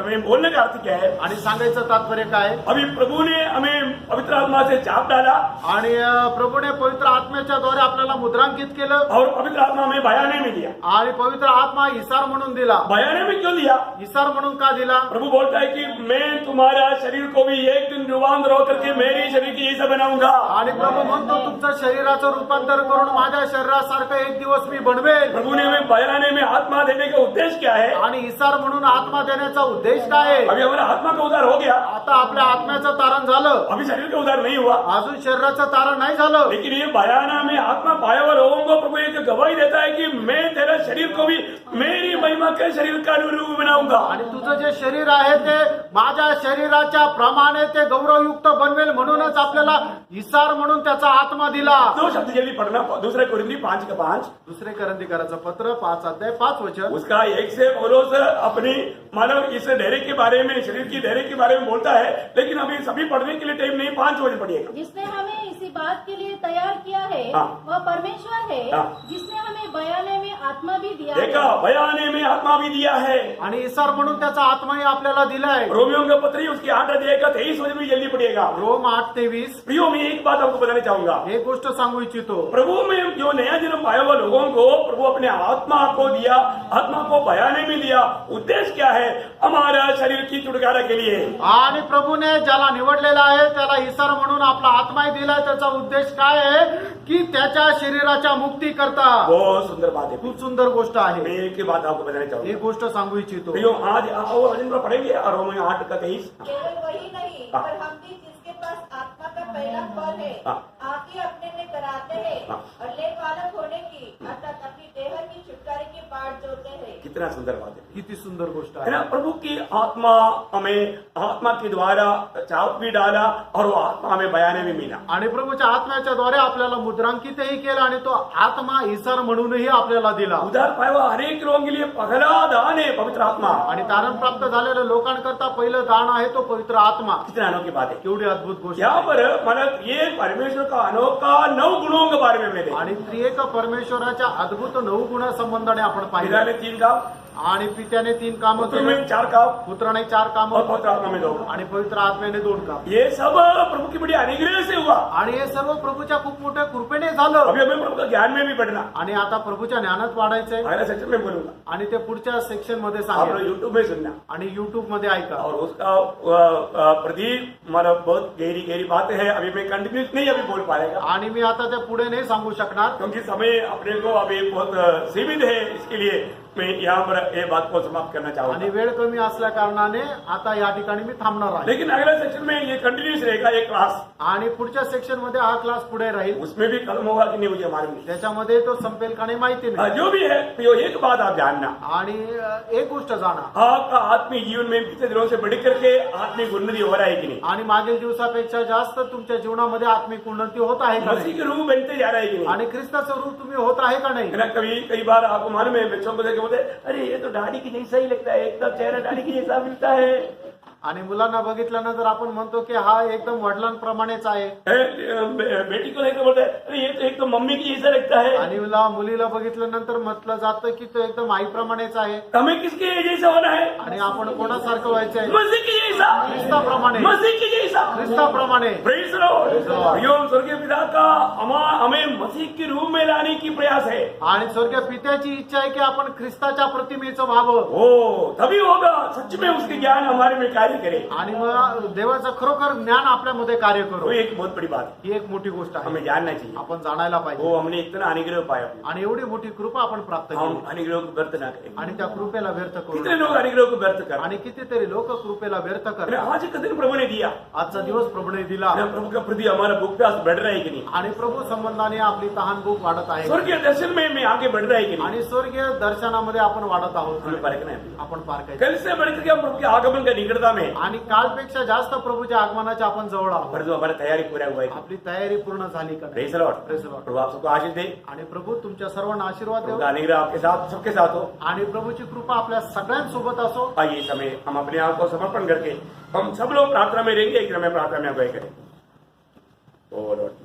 मैं बोलने का अर्थ क्या है, आणि सांगायचं तात्पर्य काय, अभी प्रभु ने हमें पवित्र आत्मा से छाप डाला आणि प्रभूने पवित्र आत्म्याच्या द्वारे आपल्याला मुद्रांकित केलं और पवित्र आत्मा हमें बयाने में दिया. आणि पवित्र आत्मा इसार म्हणून दिला. बयाने में क्यों दिया? इसार म्हणून का दिला? प्रभु बोलता है कि मैं तुम्हारा शरीर को भी एक दिन रूपांतर होकर के मेरे शरीर की जैसा बनाऊंगा. आणि प्रभू म्हणतो तुमचं शरीराचं रूपांतर करून माझ्या शरीरासारखं एक दिवस मी बनवेल. प्रभु ने हमें बयाने में आत्मा देने का उद्देश्य क्या है? आणि इसार म्हणून आत्मा देण्याचा उद्देश काय आहे? अभी हमारा आत्मा का उद्धार हो गया, आता आपल्या आत्म्याचं तारण झालं, अभी शरीर का उद्धार नहीं हुआ. अजून शरीराचं तारण नाही झालं. लेकिन ये बयाना में आत्मा पाया हुआ लोगों को प्रभु एक गवाही देता है कि मैं तेरा शरीर को भी मेरी महिमा के शरीर का अनुरूप बनाऊंगा. आणि तुझं जे शरीर आहे ते माझ्या शरीराच्या प्रमाणे ते गौरवयुक्त बनवेल, म्हणूनच आपल्याला इसार म्हणून त्याचा आत्मा दिला. 2 शब्द जल्दी पढ़ना. दूसरे कोरिन्थी 5:5. दुसरे करंदीकराचं पत्र 5 अध्याय 5 वचन. उसका 1 से पौलुस अपनी मानव इस डेरे के बारे में, शरीर की डेरे के बारे में बोलता है, लेकिन अभी सभी पढ़ने के लिए टाइम नहीं. 5 वचन पढ़िएगा. जिसने हमें इसी बात के लिए तैयार किया है हाँ। वह परमेश्वर है, हाँ। जिसने हमें बयाने में आत्मा भी दिया देखा, है. बयाने में आत्मा भी दिया है. आणि इसार म्हणून त्याचा आत्माही आपल्याला दिलाय. रोमियों का पत्री उसकी 8 अध्याय का 23 वचन भी जल्दी पढ़िएगा. रोम 8:23. प्रियो, मैं एक बात आपको बताना चाहूंगा. एक गोष्ट सांगू इच्छितो. प्रभु में जो नया जन्म पाया हुआ लोगों को प्रभु अपने आत्मा को दिया, आत्मा को बयाने में दिया. उद्देश्य क्या है? हमारा शरीर की छुटकारा के लिए. आणि प्रभूने ज्याला निवडलेला आहे त्याला इसार म्हणून आपला आत्माही दिलाय. त्याचा उद्देश काय आहे की त्याच्या शरीराच्या मुक्ती करता. बहुत सुंदर बात है. खूप सुंदर गोष्ट आहे. मैं एक ही बात आपको बताना चाहूंगा. एक गोष्ट सांगू इच्छितो. प्रियो, आज वो वचन पर पढ़ेंगे और रोमियो 8 का 23. केवल वही नहीं, हाँ। पर हम भी जिसके पास आत्मा का पहला फल है, हाँ। आप ही अपने में कराते हैं हाँ। और ले पालक होने की अर्थात अपनी देह की छुटकारे की बाट जोड़ते हैं. कितना सुंदर बात है. किती सुंदर गोष्ट है आहे. ना. प्रभु की आत्मा हमें आत्मा के द्वारा छाप भी डाला और वो आत्मा हमें बयाने में मिला. आणि प्रभूच्या आत्म्याच्या द्वारे आपल्याला मुद्रांकितही केलं आणि तो आत्मा इसार म्हणूनही आपल्याला दिला. उद्धार पाया हुआ हरेक लोगों के लिए पहला दान है पवित्र आत्मा. आणि तारण प्राप्त झालेल्या लोकांकरता पहिलं दान आहे तो पवित्र आत्मा. कितना अनोखी बात है. केवढी अद्भुत गोष्ट यहाँ आहे. पर मतलब ये परमेश्वर का अनोखा 9 गुणों के बारे में हमने देखा. आणि त्रिएक परमेश्वराच्या अद्भुत 9 गुण संबंधाने आपण पिता पाहिलं. ने 3 काम, आणि पित्याने 3 कामं पुत्र केली, में 4 काम पुत्राने 4 और कामं पवित्र आत्मा में 2 काम. आणि पवित्र आत्म्याने 2 काम. ये सब प्रभु की बड़ी अनुग्रह से हुआ. आणि हे सर्व प्रभूच्या खूप मोठ्या कृपेने झालं. अभी हमें प्रभु का ज्ञान में भी बढ़ना. आणि आता प्रभूच्या ज्ञानात वाढायचंय. अगला सेक्शन में बोलूंगा, आणि ते पुढच्या सेक्शन मध्ये आप सांगेल. लोग यूट्यूब में सुनना. आणि युट्यूब मध्ये ऐका. और उसका प्रदीप मतलब बहुत गहरी गहरी बात है. अभी मैं कंटिन्यूस नहीं अभी बोल पाएगा आणि मी आता ते पुढे नाही सांगू शकणार, क्योंकि समय अपने को अभी बहुत सीमित है. इसके लिए मैं यहाँ पर ये बात को समाप्त करना आणि चाहूंगा. वेळ कमी असल्या कारणाने आता या ठिकाणी मी थांबणार आहे. लेकिन अगला सेक्शन में ये कंटिन्यूस रहेगा ये क्लास. आणि पुढच्या सेक्शन मध्ये हा क्लास पुढे राहील. उसमें भी खत्म होगा कि नहीं मुझे मालूम नहीं. त्याच्यामध्ये तो संपेल का नाही माहिती नाही. जो भी है तो एक बात आप जानना, आणि एक गोष्ट जाणा, आपका आत्मिक जीवन में पिछले दिनों से बढ़ करके आत्मिक उन्नति हो रहा है कि नहीं. आणि मागील दिवसापेक्षा जास्त तुमच्या जीवनामध्ये आत्मिक उन्नती होत आहे का मसीह नाही. के रूप बनते जा रहा है कि नहीं. आणि ख्रिस्ताचं रूप तुम्ही होत आहे का नाही. है ना. कई बार आपको मालूम है बच्चों को देख के बोलते अरे ये तो दाढ़ी की जैसा ही लगता है, एकदम चेहरा दाढ़ी की जैसा मिलता है. आणि मुलांना बघितल्यानंतर आपण म्हणतो की हा एकदम वडिलांप्रमाणेच आहे. बेटी को देखकर बोलते अरे ये तो एकदम मम्मी की जैसा लगता है. आणि मुलीला बघितल्यानंतर म्हटलं जातं की तो एकदम आईप्रमाणेच आहे. हमें किसके जैसा होना है? आणि आपण कोणासारखं व्हायचं आहे. मसीह की जैसा. ख्रिस्ताप्रमाणे. मसीह की जैसा. ख्रिस्ताप्रमाणे. Praise the Lord. प्रिय स्वर्गीय पिता का हमें मसीह के रूप में लाने की प्रयास है. आणि स्वर्गीय पित्याची इच्छा आहे की आपण ख्रिस्ताच्या प्रतिमेचं व्हावं. हो तभी होगा. सच में उसके ज्ञान हमारे में कार्य करे। आणि मग देवाचं खरोखर ज्ञान आपल्यामध्ये कार्य वो करू, एक बहुत बड़ी बात ही एक मोठी गोष्ट है, आहे, हमें जानना चाहिए। आपण जाणायला पाहिजे। वो हमने इतना अनुग्रह पाया, आणि एवढी मोठी कृपा आपण प्राप्त हम केली अनुग्रह को व्यर्थ ना करें। आणि त्या कृपेला व्यर्थ करू कितने नका। लोग अनुग्रह को व्यर्थ कर आणि कितीतरी लोक कृपेला व्यर्थ अरे करतात। आज का दिन प्रभु ने दिया, आजचा दिवस प्रभूने दिला ना प्रभु का प्रति हमारा भूख प्यास बढ़ रहा है कि नहीं, आणि प्रभू संबंधाने आपली तहान भूक वाढत आहे स्वर्गीय दर्शन में आगे बढ़ रहा है कि नहीं, आणि स्वर्गीय दर्शनामध्ये आपण वाढत आहोत, हमें परखना है। आपण पारखायचं। कल से बढ़कर के हम प्रभु के आगमन का निकटता में, आणि कालपेक्षा जास्त प्रभूच्या आगमनाच्या आपण जवळ आहोत। पर जो हमारी तैयारी पूरा हुआ है। आपली तयारी पूर्ण झाली का नाही? Praise the Lord. Praise the Lord। प्रभु आप सबको आशीष दे, आणि प्रभू तुमच्या सर्वांना आशीर्वाद प्रभु देव का अनुग्रह आपके साथ सबके साथ हो। आणि प्रभूची कृपा आपल्या सगळ्यांसोबत असो। आइए समय हम अपने आप को समर्पण करके हम सब लोग प्रार्थना में रहेंगे, एक समय प्रार्थना में अगुवाई करें। ओ लॉर्ड।